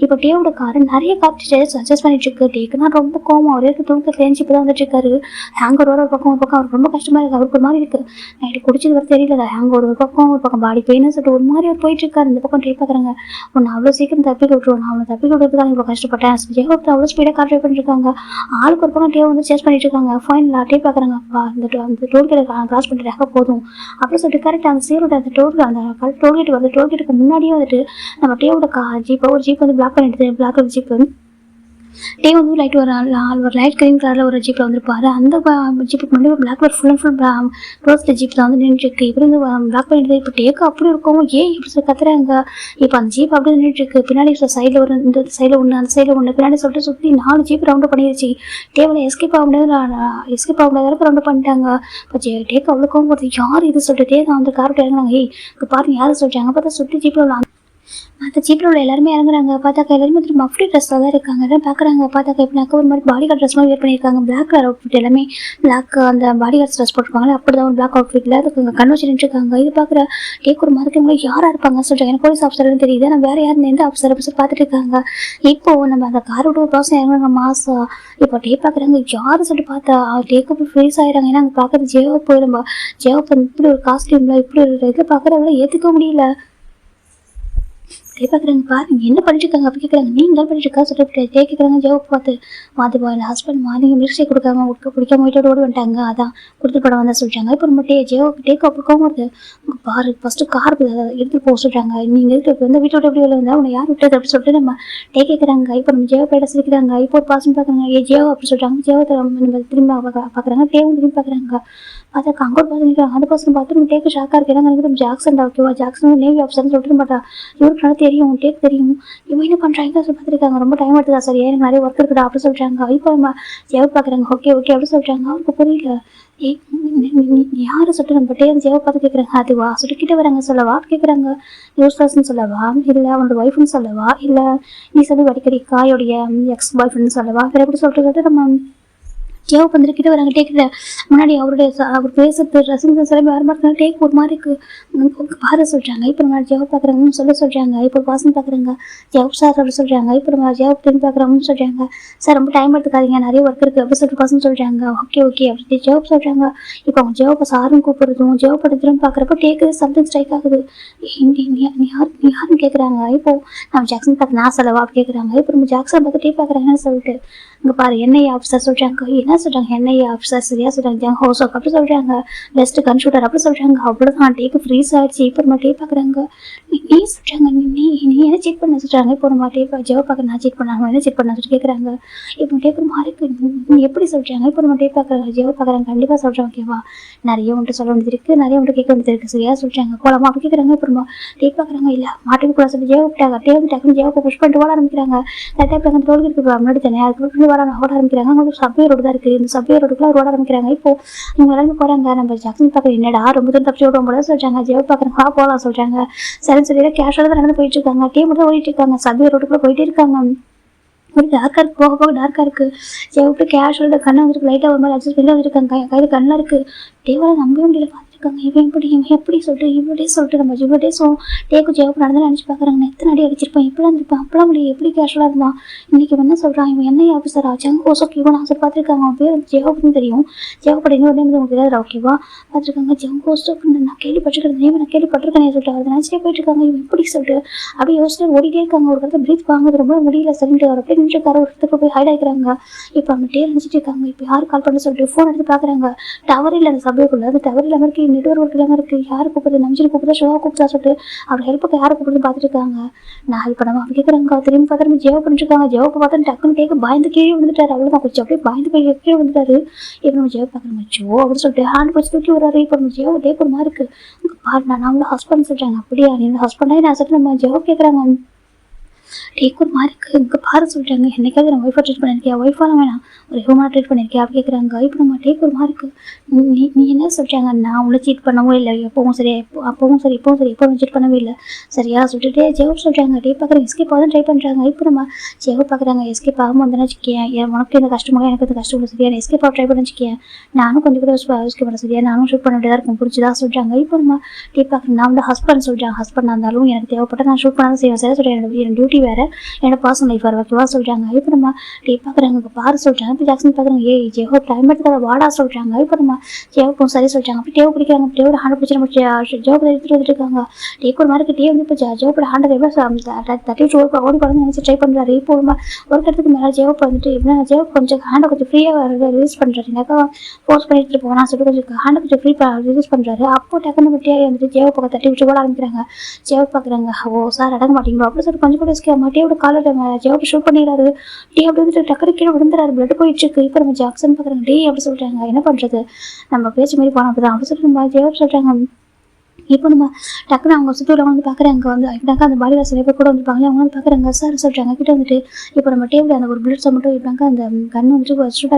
இப்போ டேவோட காரு நிறைய கார் சஜஸ்ட் பண்ணிட்டு இருக்கு. டேக்குன்னா ரொம்ப கோவம். அவரே தூக்கத்தில் தெரிஞ்சு இப்போ தான் வந்துட்டு இருக்காரு. ஹேங்கர் ஒரு பக்கம் அவருக்கு ரொம்ப கஷ்டமாக இருக்குது. அவருக்கு ஒரு மாதிரி இருக்குது. நைட்டு குடிச்சது வர தெரியல. ஹேங்கர் ஒரு பக்கம் பாடி பெயின்னு சொல்லிட்டு ஒரு மாதிரி அவர் போயிட்டு இருக்காரு. இந்த பக்கம் டே பார்க்குறாங்க. ஒன்று அவ்வளோ சீக்கிரம் தப்பிக்க விட்டுருவோம், நான் அவனை தப்பிக்க விட்டுறதுக்காக இவ்வளோ கஷ்டப்பட்டேன். ஜேவோட அவ்வளோ ஸ்பீடாக கார் ட்ரைவ் பண்ணிட்டு இருக்காங்க. ஆளுக்கு ஒரு பக்கம் டே வந்து சேஸ் பண்ணிட்டு இருக்காங்க. ஃபைனல் டே பார்க்குறாங்க. அந்த டோல்கேட் கிராஸ் பண்ணிட்டு போதும் அப்படி சொல்லிட்டு கரெக்டாக அந்த சீரோட அந்த டோல்கேட் வருது. டோல்கேட்டுக்கு முன்னாடியே வந்துட்டு நம்ம டேவோட ஜீப்பை ஒரு ஜீப் வந்து பிளாக் பண்ணிட்டு பிளாக் ஜீப்பு டே வந்து லைட் ஒரு லைட் கிரீன் கலரில் ஒரு ஜீப்பில் வந்துருப்பாரு. அந்த ஜீப்புக்கு முன்னாடி ஒரு black colour full and full roast ஜீப்பில் வந்து நின்றுருக்கு. இவர் வந்து பிளாக் பண்ணிட்டு இப்போ டேக்கு அப்படி இருக்கும், ஏன் இப்படி சொல்லி கத்துறாங்க. இப்போ அந்த ஜீப் அப்படியே நின்றுருக்கு. பின்னாடி சைடில் ஒரு இந்த சைடில் ஒன்று அந்த சைடில் ஒன்று பின்னாடி சொல்லிட்டு சுற்றி 4 ஜீப் ரவுண்டு பண்ணிடுச்சு. டேவில் எஸ்கேப் ஆக முடியாத அளவுக்கு ரவுண்டு பண்ணிட்டாங்க. இப்போ டேக்கு அவ்வளோக்கும் போகிறது யார் இது சொல்லிட்டு டே தான் வந்து கார் இறங்குறாங்க. இப்போ பாருங்க யாரும் சொல்லிட்டாங்க. பார்த்தா சுற்றி ஜீப்பில் உள்ள அந்த ஜீப்பில் உள்ள எல்லாருமே இறங்குறாங்க. பார்த்தாக்கா எல்லாருமே திரும்ப மஃப்டி ட்ரெஸ்ஸில் தான் இருக்காங்க. எல்லாம் பார்க்குறாங்க. பார்த்தாக்கா எப்படினாக்கா ஒரு மாதிரி பாடி கார்ட் ட்ரெஸ் மாதிரி வேர் பண்ணியிருக்காங்க. பிளாக் கலர் அவுட்ஃபிட் எல்லாமே பிளாக் அந்த பாடி கார்ட்ஸ் ட்ரெஸ் போட்டிருப்பாங்களே அப்படி தான் ஒரு பிளாக் அவுட்ஃபிட்டில் அதுக்கு கண் வச்சு நின்றுருக்காங்க. இது பார்க்குற டேக் ஒரு மாதிரி யாராக இருப்பாங்க சொல்லிட்டு எனக்கு போலீஸ் ஆஃபீஸர்னு தெரியுது. நான் வேறு யாரும் எந்த ஆஃபீஸர் பார்த்துட்டு இருக்காங்க. இப்போது நம்ம அந்த கார் விட்டு ஒரு பர்சன் இறங்குறாங்க மாசா. இப்போ டே பார்க்குறாங்க யாரும் சொல்லிட்டு பார்த்தா டேக்கு போய் ஃப்ரீஸ் ஆகிடுறாங்க. ஏன்னா அங்கே பார்க்குறது ஜேவோ போய் நம்ம ஜேவோ இப்படி ஒரு காஸ்டியூமில் இப்படி ஒரு இதில் பார்க்குறவங்கள ஏற்றுக்க முடியல. பார்க்குறாங்க பாருங்க என்ன பண்ணிட்டு இருக்காங்க அப்படி கேட்குறாங்க. நீங்கள் பண்ணிட்டு இருக்கா சொல்லிட்டு கேட்குறாங்க. ஜோக் பார்த்து மாது பாய் ஹஸ்பண்ட் மார்னிங் மில்க் ஷேக் கொடுக்காம குடிக்காம வீட்டோட ஓடி வந்துட்டாங்க. அதான் கொடுத்து படம் வந்தால் சொல்லிட்டாங்க. இப்போ நம்ம டேக் அப்படி வருது பாரு ஃபஸ்ட்டு கார் எடுத்துகிட்டு போக சொல்கிறாங்க. நீங்கள் இப்போ வந்து வீட்டோட எப்படி வெளில வந்தால் உன்னை யார் விட்டது அப்படி சொல்லிட்டு நம்ம கேட்குறாங்க. இப்போ நம்ம ஜேவோ பேட சிரிக்கிறாங்க. இப்போ ஒரு பாசம் பார்க்குறாங்க ஜேவோ அப்படி சொல்கிறாங்க. ஜேவோ நம்ம திரும்பி பார்க்குறாங்க. டேவும் திரும்பி பார்க்குறாங்க. பார்த்தாக்கா அங்கே ஒரு பசங்க நிற்கிறாங்க. அந்த பசங்க பார்த்து நம்ம டேக்கு ஷாக்காக இருக்கு. ஏன்னா எனக்கு ஜாக்சன் ஓகேவா ஜாக்சன் நேவி ஆஃபீஸர்னு சொல்லிட்டு மாட்டா இவருக்கு நல்லா தெரியும் டேக் தெரியும். இவன் என்ன பண்ணுறாங்க சொல்லி பார்த்துருக்காங்க. ரொம்ப டைம் எடுத்துதா சார் எனக்கு நிறைய ஒர்க் இருக்குதா அப்படி சொல்கிறாங்க. இப்போ நம்ம ஜேவ் பார்க்குறாங்க. ஓகே அப்படி சொல்கிறாங்க. அவருக்கு புரியல. யாரை சொல்லிட்டு நம்ம டே ஜேவ் பார்த்து கேட்குறாங்க. அதுவா சொல்லிட்டு கிட்ட வராங்க. சொல்லவா கேட்குறாங்க. யூஸ்லஸ்ன்னு சொல்லவா இல்லை அவனோட ஒய்ஃப்னு சொல்லவா இல்லை நீ சொல்லி அடிக்கடி காயோடைய எக்ஸ் பாய் ஃப்ரெண்ட்னு சொல்லவா வேறு எப்படி சொல்லிட்டு நம்ம ஜேவ் வந்துக்கிட்ட வராங்க. டேக்கிட்ட முன்னாடி அவர் பேசுறது ரசிங்க சிலமே வேறு மாதிரி டேக் ஒரு மாதிரி இருக்குது பாரு சொல்கிறாங்க. இப்போ நம்ம ஜேவ் பார்க்குறாங்கன்னு சொல்கிறாங்க. இப்போ ஒரு பாசம் பார்க்குறாங்க. ஜேவ் சார் அப்படி சொல்கிறாங்க. இப்போ நம்ம ஜேவ் திரும்பி பார்க்குறாங்கன்னு சொல்கிறாங்க. சார் ரொம்ப டைம் எடுத்துக்காதீங்க நிறைய ஒர்க் இருக்குது அப்படி சொல்லிட்டு பாசம் சொல்கிறாங்க. ஓகே அப்படி ஜேவ் சொல்கிறாங்க. இப்போ அவங்க ஜேவ் சாரும் கூப்பிடுறதும் ஜேவ் படம் திரும்ப பார்க்குறப்போ டேக்கு சம்திங் ஸ்ட்ரைக் ஆகுது. நீ யாருன்னு கேட்குறாங்க. இப்போது நம்ம ஜாக்சன் பார்த்து நான் சொல்லவா அப்படி கேட்குறாங்க. இப்போ நம்ம ஜாக்சன் பார்த்து டே பார்க்குறாங்கன்னு சொல்லிட்டு இங்கே பாரு என்ஐஏ ஆஃபீஸர் சொல்கிறாங்க. என்ன சொல்கிறாங்க என்ஐஏ ஆஃபீஸர் சரியா சொல்கிறாங்க. ஹவுஸ் ஒர்க் அப்படி சொல்கிறாங்க. பெஸ்ட் கன்ஷூட்டர் அப்படி சொல்கிறாங்க. அவ்வளோதான் டேக்கு ஃப்ரீஸ் ஆகிடுச்சு. இப்போ நம்ம டே பார்க்குறாங்க. நீ சொல்கிறாங்க நீ என்ன செக் பண்ண சொல்கிறாங்க. இப்போ நம்ம டே ஜெவ பார்க்க நான் செக் பண்ணாங்க என்ன செக் பண்ண சொல்லிட்டு கேட்குறாங்க. இப்போ டே ஒரு மாதிரி நீ எப்படி சொல்கிறாங்க. இப்போ நம்ம டே பார்க்குறாங்க ஜெவ பார்க்குறாங்க. கண்டிப்பாக சொல்கிறேன் ஓகேவா நிறைய ஒன்று சொல்ல வேண்டியது இருக்குது நிறைய ஒன்று கேட்க வேண்டியது இருக்குது சரியா சொல்கிறாங்க. போலாமா அப்படி கேட்குறாங்க. இப்போ நம்ம டே பார்க்குறாங்க. இல்லை மாட்டுக்கு கூட சொல்லி ஜெவ விட்டாங்க. டே வந்து டக்குனு ஜெவ புஷ் பண்ணிட்டு ஓட ஆரம்பிக்கிறாங்க. கரெக்டாக இப்போ அந்த ரோடு இருக்குது முன்னாடி தானே அதுக்கு ஓட ஆரம்பிக்கிறாங்க. அவங்க சப்வே ரோடு தான் இருக்குது. இந்த சப்வே ரோடுக்குள்ள ஓட ஆரம்பிக்கிறாங்க. இப்போ இவங்க எல்லாருமே போகிறாங்க. நம்ம ஜாக்சன் பார்க்குற என்னடா ரொம்ப தூரம் தப்பிச்சு ஓடும் போல சொல்கிறாங்க. ஜெவ பார்க்குறாங்க போகலாம் சொல்கிறாங்க. சரின்னு சொல்லி கேஷோட தான் நடந்து போயிட்டு இருக்காங்க. டே மட்டும் ஓடிட்டு இருக்காங்க. சப்வே ரோடுக்குள்ள போயிட்டே இருக்காங்க. ஒரு டார்க்காக இருக்குது போக டார்க்காக இருக்குது. ஜெவப்பு கேஷோட கண்ணை வந்துருக்கு லைட்டாக ஒரு மாதிரி அட்ஜஸ்ட் பண்ணி வந்துருக்காங்க. கையில் கண்ணாக இருக்குது. டேவால நம்பவே முடியல பார்த்துருக்காங்க. இவன் எப்படி சொல்லிட்டு இவ்வளோ டேஸும் டேக்கு ஜெவப்பு நடந்து நினச்சி பார்க்குறாங்க. எத்தனை அடி அடிச்சிருப்பேன் இப்படி இருந்திருப்பேன் அப்பெல்லாம் முடியும் எப்படி கேஷுவலாக இருந்தான். இன்றைக்கி என்ன சொல்கிறான் இவன் என்ன ஆஃபீஸர் ஆச்சாங்க ஓசோக்கு இவன் ஆசை பார்த்துருக்காங்க. அவன் பேர் ஜெவப்புன்னு தெரியும். ஜெவப்பட இன்னொரு நேம் உங்களுக்கு தெரியாது ஓகேவா பார்த்துருக்காங்க. ஜெவப்பு ஓசோக்கு நான் கேள்விப்பட்டிருக்கேன் நேம் நான் கேள்விப்பட்டிருக்கேன் சொல்லிட்டு அவர் நினச்சிட்டே போயிட்டுருக்காங்க. இவன் எப்படி சொல்லிட்டு அப்படியே யோசிச்சு ஓடிட்டே இருக்காங்க. ஒரு இடத்துல பிரீத் வாங்குறது ரொம்ப முடியல சரின்ட்டு அவர் அப்படியே நின்றுருக்காரு. ஒரு இடத்துக்கு போய் ஹைட் ஆகிக்கிறாங்க. இப்போ அவங்க டே நினச்சிட்டு இருக்காங்க. இப்போ யார் கால் பண்ண சொல்லிட்டு ஃபோன் எடுத்து பார்க்குறாங்க. டவர் இல்லை அந்த சபைக்குள்ள அது டவர் இல்லாமல் இருக்குது நெட்வொர்க் இல்லாமல் இருக்குது. யார் கூப்பிடுறது நம்பிச்சு கூப்பிடுறா ஷோவா கூப்பிட்டா சொல்லிட்டு அவர் ஹெல்ப்புக்கு யாரை கூப்பிடுறது பார்த்துட்டு இருக்காங்க. நான் ஹெல்ப் பண்ணாமல் அப்படி கேட்குறாங்க. திரும்பி பார்த்து ஜெவ பண்ணிருக்காங்க. ஜெவக்கு பார்த்தா டக்குன்னு கேட்க பயந்து கீழே வந்துட்டாரு. அவ்வளோதான் கொஞ்சம் அப்படியே பயந்து போய் கீழே வந்துட்டாரு. இப்போ நம்ம ஜெவ பார்க்குறோம் ஜோ அப்படின்னு சொல்லிட்டு ஹேண்ட் பிடிச்சி தூக்கி வராரு. இப்போ நம்ம ஜெவ டே ஒரு மாதிரி இருக்குது பாரு நான் அவங்கள ஹஸ்பண்ட் சொல்கிறாங்க. அப்படியா என்னோட ஹஸ்பண்டாக நான் சொல்லிட்டு நம்ம ஜெவ கேட்குறாங்க. டேக்கு ஒரு மாதிரி இருக்குது இங்கே பாரு சொல்கிறாங்க. என்னைக்காவது நான் ஒய்ஃபாக ட்ரீட் பண்ணியிருக்கேன் ஒய்ஃபாலாம் வேணாம் ஒரு ஹியூமனாக ட்ரீட் பண்ணியிருக்கேன் அப்படி கேட்குறாங்க. இப்போ நம்ம டேக்கு ஒரு மாதிரி இருக்குது. நீ என்ன சொல்கிறாங்க நான் உங்களை சீட் பண்ணவும் இல்லை எப்பவும் சரி அப்பவும் சரி இப்போவும் சரி எப்போவும் சீட் பண்ணவே இல்லை சரியா சொல்லிட்டு ஜெவ் சொல்கிறாங்க. டே பார்க்குறாங்க எஸ்கேப் ஆகும் ட்ரை பண்ணுறாங்க. இப்போ நம்ம ஜெவ் பார்க்குறாங்க எஸ்கேப் ஆகாமல் வந்தேன்னு வச்சுக்கேன் உனக்கு இந்த கஷ்டமாக எனக்கு இந்த கஷ்டம் சரியா எஸ்கேப் ஆக ட்ரை பண்ண வச்சுக்கேன் நானும் கொஞ்சம் கூட யோசிக்க பண்ண சரியா நானும் ஷூட் பண்ண வேண்டியதாக இருக்கும் பிடிச்சதா சொல்கிறாங்க. இப்போ நம்ம டே பார்க்குறேன் நான் வந்து ஹஸ்பண்ட் சொல்கிறேன் ஹஸ்பண்டாக இருந்தாலும் எனக்கு தேவைப்பட்ட நான் ஷூட் பண்ணாலும் செய்வேன் சரியா சொல்கிறேன் என் டியூட்டி வேறு என்னோட பர்சனல் லைஃப் வர ஓகேவா சொல்கிறாங்க. இப்போ நம்ம டே பார்க்குறாங்க பாரு சொல்கிறாங்க. இப்போ ஜாக்சன் பார்க்குறாங்க ஏய் ஜெவோ டைம் எடுத்துக்காத வாடா சொல்கிறாங்க. இப்போ நம்ம ஜெவப்பும் சரி சொல்கிறாங்க. அப்போ டேவ் பிடிக்கிறாங்க. டேவோட ஹேண்ட் பிடிச்சி நம்ம ஜெவப்பை எடுத்துகிட்டு வந்துருக்காங்க. டேக்கு ஒரு மாதிரி டே வந்து இப்போ ஜெவப்போட ஹேண்டை எவ்வளோ தட்டி ஓடி குழந்தை நினச்சி ட்ரை பண்ணுறாரு. இப்போ ஒரு இடத்துக்கு மேலே ஜெவப் வந்துட்டு எப்படின்னா ஜெவப் கொஞ்சம் ஹேண்டை கொஞ்சம் ஃப்ரீயாக ரிலீஸ் பண்ணுறாரு. எனக்கா ஃபோர்ஸ் பண்ணிட்டு போனால் சொல்லிட்டு கொஞ்சம் ஹேண்டை கொஞ்சம் ஃப்ரீ ரிலீஸ் பண்ணுறாரு. அப்போ டக்குன்னு டே வந்துட்டு ஜெவ பக்கம் தட்டி விட்டு ஓட ஆரம்பிக்கிறாங்க. ஜெவப் பார்க்குறாங்க ஓ சார் அடங்க மாட்டீங்களோ அப்படி சொல்லிட்டு கொஞ்சம் கூட யோசிக்காம டேவோட காலர் ஜாப் ஷூட் பண்ணிடுறாரு. டே அப்படி வந்துட்டு டக்குனு கீழே விழுந்துறாரு. பிளட் போயிட்டு இருக்கு. இப்போ நம்ம ஜாக்சன் பார்க்குறாங்க. டே அப்படி சொல்றாங்க, என்ன பண்றது, நம்ம பேச்சு மாதிரி போனா அப்படிதான் அப்படி சொல்லிட்டு நம்ம ஜெயப் சொல்றாங்க. இப்போ நம்ம டக்குனு அவங்க சுற்றி உள்ளவங்க பார்க்குறாங்க. இப்படினாக்கா அந்த பாடி வாசல் பேர் கூட வந்துருப்பாங்களே, அவங்க பார்க்குறாங்க. சார் சொல்கிறாங்க கிட்ட வந்துட்டு இப்போ நம்ம டேபிள் அந்த ஒரு பிளட்ஸை மட்டும் இப்படினாக்கா அந்த கன் வந்துட்டு ஷூட்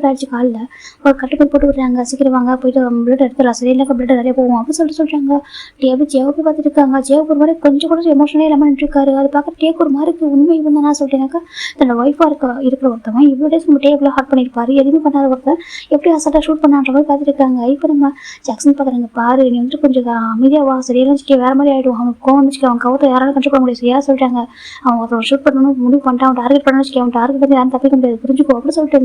ஆகிடுச்சு காலில் ஒரு கட்டுப்போய் போட்டு விடுறாங்க. சீக்கிரம் வாங்க போயிட்டு பிளட் எடுத்துடலாம், சரி இல்லைக்கா பிளட் நிறைய போகும் அப்படின்னு சொல்கிறாங்க. டேபிள் ஜேவுக்கு பார்த்துட்டு இருக்காங்க. ஜேவுக்கு ஒரு மாதிரி கொஞ்சம் கூட எமோஷனே இல்லாமல் நின்றுருக்காரு. அது பார்க்க டேக்கு ஒரு மாதிரி உண்மை இவன் தான் சொல்லிட்டேனாக்கா தன்னோட ஒய்ஃபாக இருக்கிற ஒருத்தவன் இவ்வளோ டேஸ் நம்ம டேபிள் ஹார்ட் பண்ணியிருப்பாரு, எதுவுமே பண்ணாத ஒருத்தர் எப்படி அசால்ட்டாக ஷூட் பண்ணான்ற மாதிரி பார்த்துட்டு இருக்காங்க. இப்போ நம்ம ஜாக்சன் பார்க்குறாங்க. பாரு நீ வந்துட்டு கொஞ்சம் அமைதியாவா, சரியா வச்சுக்க, வேற மாதிரி ஆகிடும், அவனுக்கு கோவம் வச்சுக்க, அவன் கவத்தை யாராலும் கண்ட்ரோல் பண்ண முடியாது, சரியா சொல்லிட்டாங்க. அவன் ஒருத்தர் ஷூட் பண்ணணும் முடிவு பண்ணிட்டு அவன் டார்கெட் பண்ண வச்சுக்க, அவன் டார்கெட் வந்து யாரும் தப்பிக்க முடியாது, புரிஞ்சுக்கோ அப்படின்னு சொல்லிட்டு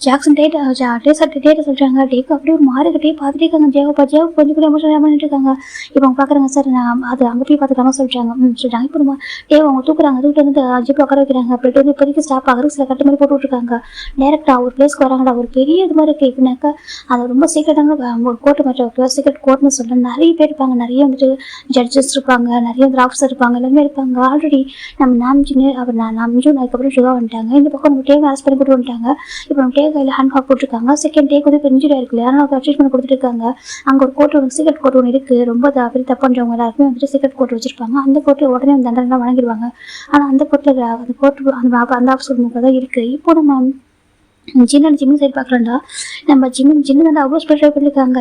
ஜாக்சன் டேட்டை சொல்கிறாங்க. டேக்கு அப்படியே ஒரு மாறிக்கிட்டே பார்த்துட்டே இருக்காங்க. ஜேவ் கொஞ்சம் கூட எமோஷன் பண்ணிட்டு இருக்காங்க. இப்போ அவங்க பார்க்குறாங்க. சார் நான் அது அங்கே போய் பார்த்துக்காம சொல்லிட்டாங்க. சொல்லிட்டாங்க. இப்போ நம்ம டேவ் அவங்க தூக்குறாங்க. தூக்கிட்டு வந்து ஜிப்பில் உட்கார வைக்கிறாங்க. அப்படின்ட்டு வந்து இப்போதைக்கு ஸ்டாப் ஆகிற சில கட்டு மாதிரி போட்டு விட்டுருக்காங்க. டேரெக்டாக ஒரு பிளேஸ்க்கு வராங்கடா, ஒரு பெரிய இது மாதிரி இருக்குது. இப்படின்னாக்கா அது ரொம்ப சீக்கிரட்டான ஒரு கோர்ட்டு மாதிரி சீக்கிரட் கோர்ட்னு சொல்கிறேன். நிறைய பேர் இருப்பாங்க, நிறைய வந்துட்டு ஜட்ஜஸ் இருப்பாங்க, நிறைய வந்து ஆஃபீஸர் இருப்பாங்க, எல்லாருமே இருப்பாங்க. ஆல்ரெடி நம்ம நாம்ஜின்னு அவர் நாம்ஜூன் அதுக்கப்புறம் சுகா வந்துட்டாங்க. இந்த பக்கம் நம்ம டேவ் அரெஸ்ட் பண்ணி போட்டு வந்துட்டாங்க. இப்போ நம்ம டே கையில் ஹேண்ட் ஹாக் போட்டிருக்காங்க. செகண்ட் டேக்கு வந்து இன்ஜுரி இருக்குல்ல, அதனால ட்ரீட்மெண்ட் கொடுத்துருக்காங்க. அங்கே ஒரு கோர்ட் ஒன்று சீக்ரெட் கோர்ட் ஒன்று இருக்குது. ரொம்ப பெரிய தப்பு பண்ணுறவங்க எல்லாருக்குமே வந்துட்டு சீக்ரெட் கோர்ட் வச்சிருப்பாங்க. அந்த கோர்ட்டில் உடனே அந்த தண்டனை வழங்கிடுவாங்க. ஆனால் அந்த கோர்ட்டில் அந்த கோர்ட்டு அந்த ஆஃபீஸர் முக தான் இருக்குது. இப்போ நம்ம ஜிம்மு சைடு பார்க்குறோம்டா, நம்ம ஜிம்மு வந்து அவ்வளோ ஸ்பெஷல் பண்ணியிருக்காங்க.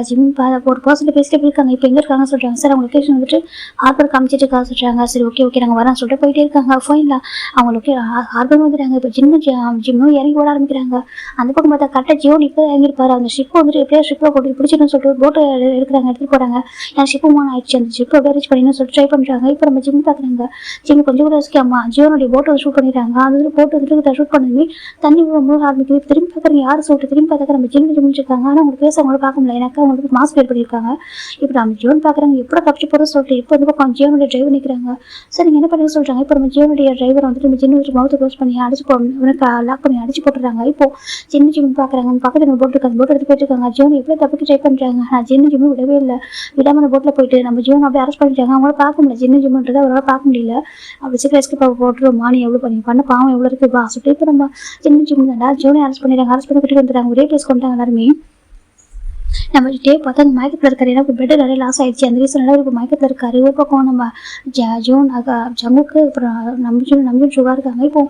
ஒரு பர்சன்ட் பேசிட்டு போயிருக்காங்க. இப்போ எங்கே இருக்காங்கன்னு சொல்கிறாங்க. சார் அவங்க லொக்கேஷன் வந்துட்டு ஹார்பர் காமிச்சிட்டு இருக்காங்க சொல்கிறாங்க. சரி ஓகே நாங்கள் வரேன் சொல்லிட்டு போயிட்டே இருக்காங்க. ஃபைனில் அவங்க ஹார்பர் வந்துட்டாங்க. இப்போ ஜிம்மும் இறங்கி ஓட ஆரம்பிக்கிறாங்க. அந்த பக்கம் பார்த்தா கரெக்டாக ஜியோன் இப்போ இறங்கிருப்பாரு. அந்த ஷிப்பை வந்துட்டு எப்படியா ஷிப்பை போட்டு பிடிச்சிட்டுன்னு சொல்லிட்டு போட்டை எடுத்துகிட்டு போகிறாங்க. ஏன்னா ஷிப்பு மூணு ஆயிடுச்சு, அந்த ஷிப்பை அப்படியே ரீச் பண்ணின்னு சொல்லிட்டு ட்ரை பண்ணுறாங்க. இப்போ நம்ம ஜிம் பார்க்குறாங்க. ஜிம் கொஞ்சம் கூட யோசிக்காமா ஜியோனுடைய போட்டை வந்து ஷூட் பண்ணிடுறாங்க. அது வந்து போட்டு வந்துட்டு ஷூட் பண்ணி தண்ணி மூணு ஆரம்பிக்குது. திரும்பி பார்க்குறீங்க யார் சொல்லிட்டு திரும்பி பார்த்தாக்க நம்ம ஜின்னு முடிச்சிருக்காங்க. ஆனால் அவங்க பேச அவங்கள பார்க்க முடியல, எனக்கு அவங்களுக்கு மாஸ்க் வேர் பண்ணியிருக்காங்க. இப்போ நம்ம ஜியோன் பார்க்குறாங்க. எப்போ தப்பிச்சு போகிறோம் சொல்லிட்டு இப்போ வந்து பக்கம் ஜியோனுடைய டிரைவர் நிற்கிறாங்க. சார் நீங்கள் என்ன பண்ணி சொல்கிறாங்க. இப்போ நம்ம ஜியோனுடைய டிரைவர் வந்துட்டு நம்ம ஜின்னு மவுத்தை க்ளோஸ் பண்ணி இவனுக்கு லாக் பண்ணி அடிச்சு போட்டுறாங்க. இப்போ ஜின்னு பார்க்குறாங்க. பக்கத்தில் நம்ம போட்டு இருக்காங்க. போட்டு எடுத்து போயிட்டுருக்காங்க. ஜியோன் எப்படி தப்பிக்க ட்ரை பண்ணுறாங்க. ஆனால் ஜின்னு விடவே இல்லை. விடாமல் அந்த போட்டில் போயிட்டு நம்ம ஜியோன் அப்படியே அரெஸ்ட் பண்ணிட்டாங்க. அவங்கள பார்க்க முடியல, ஜின்னுன்றது அவரால் பார்க்க முடியல. அப்படி சீக்கிரம் எஸ்கேப் போட்டுருவோம். மானி எவ்வளோ பண்ண பாவம் எவ்வளோ இருக்குப்பா சொல்லிட்டு இப்போ நம்ம ஜின்னு தாண்டா ஜியோனை அரெஸ்ட் பண்ணிடுறாங்க. அரெஸ்ட் பண்ணி கூட்டிட்டு வந்துடுறாங்க. ஒரே பிளேஸ் கொண்டாங்க எல்லாருமே. நம்ம டேவ் பார்த்தா அந்த மயக்கத்தில் இருக்காரு. ஏன்னா இப்போ பெட் நிறைய லாஸ் ஆயிடுச்சு, அந்த ரீசனால இப்போ மயக்கத்தில் இருக்காரு. ஒரு பக்கம் நம்ம ஜூன் ஜங்குக்கு அப்புறம் நம்ஜூன் சுகா இருக்காங்க. இப்போ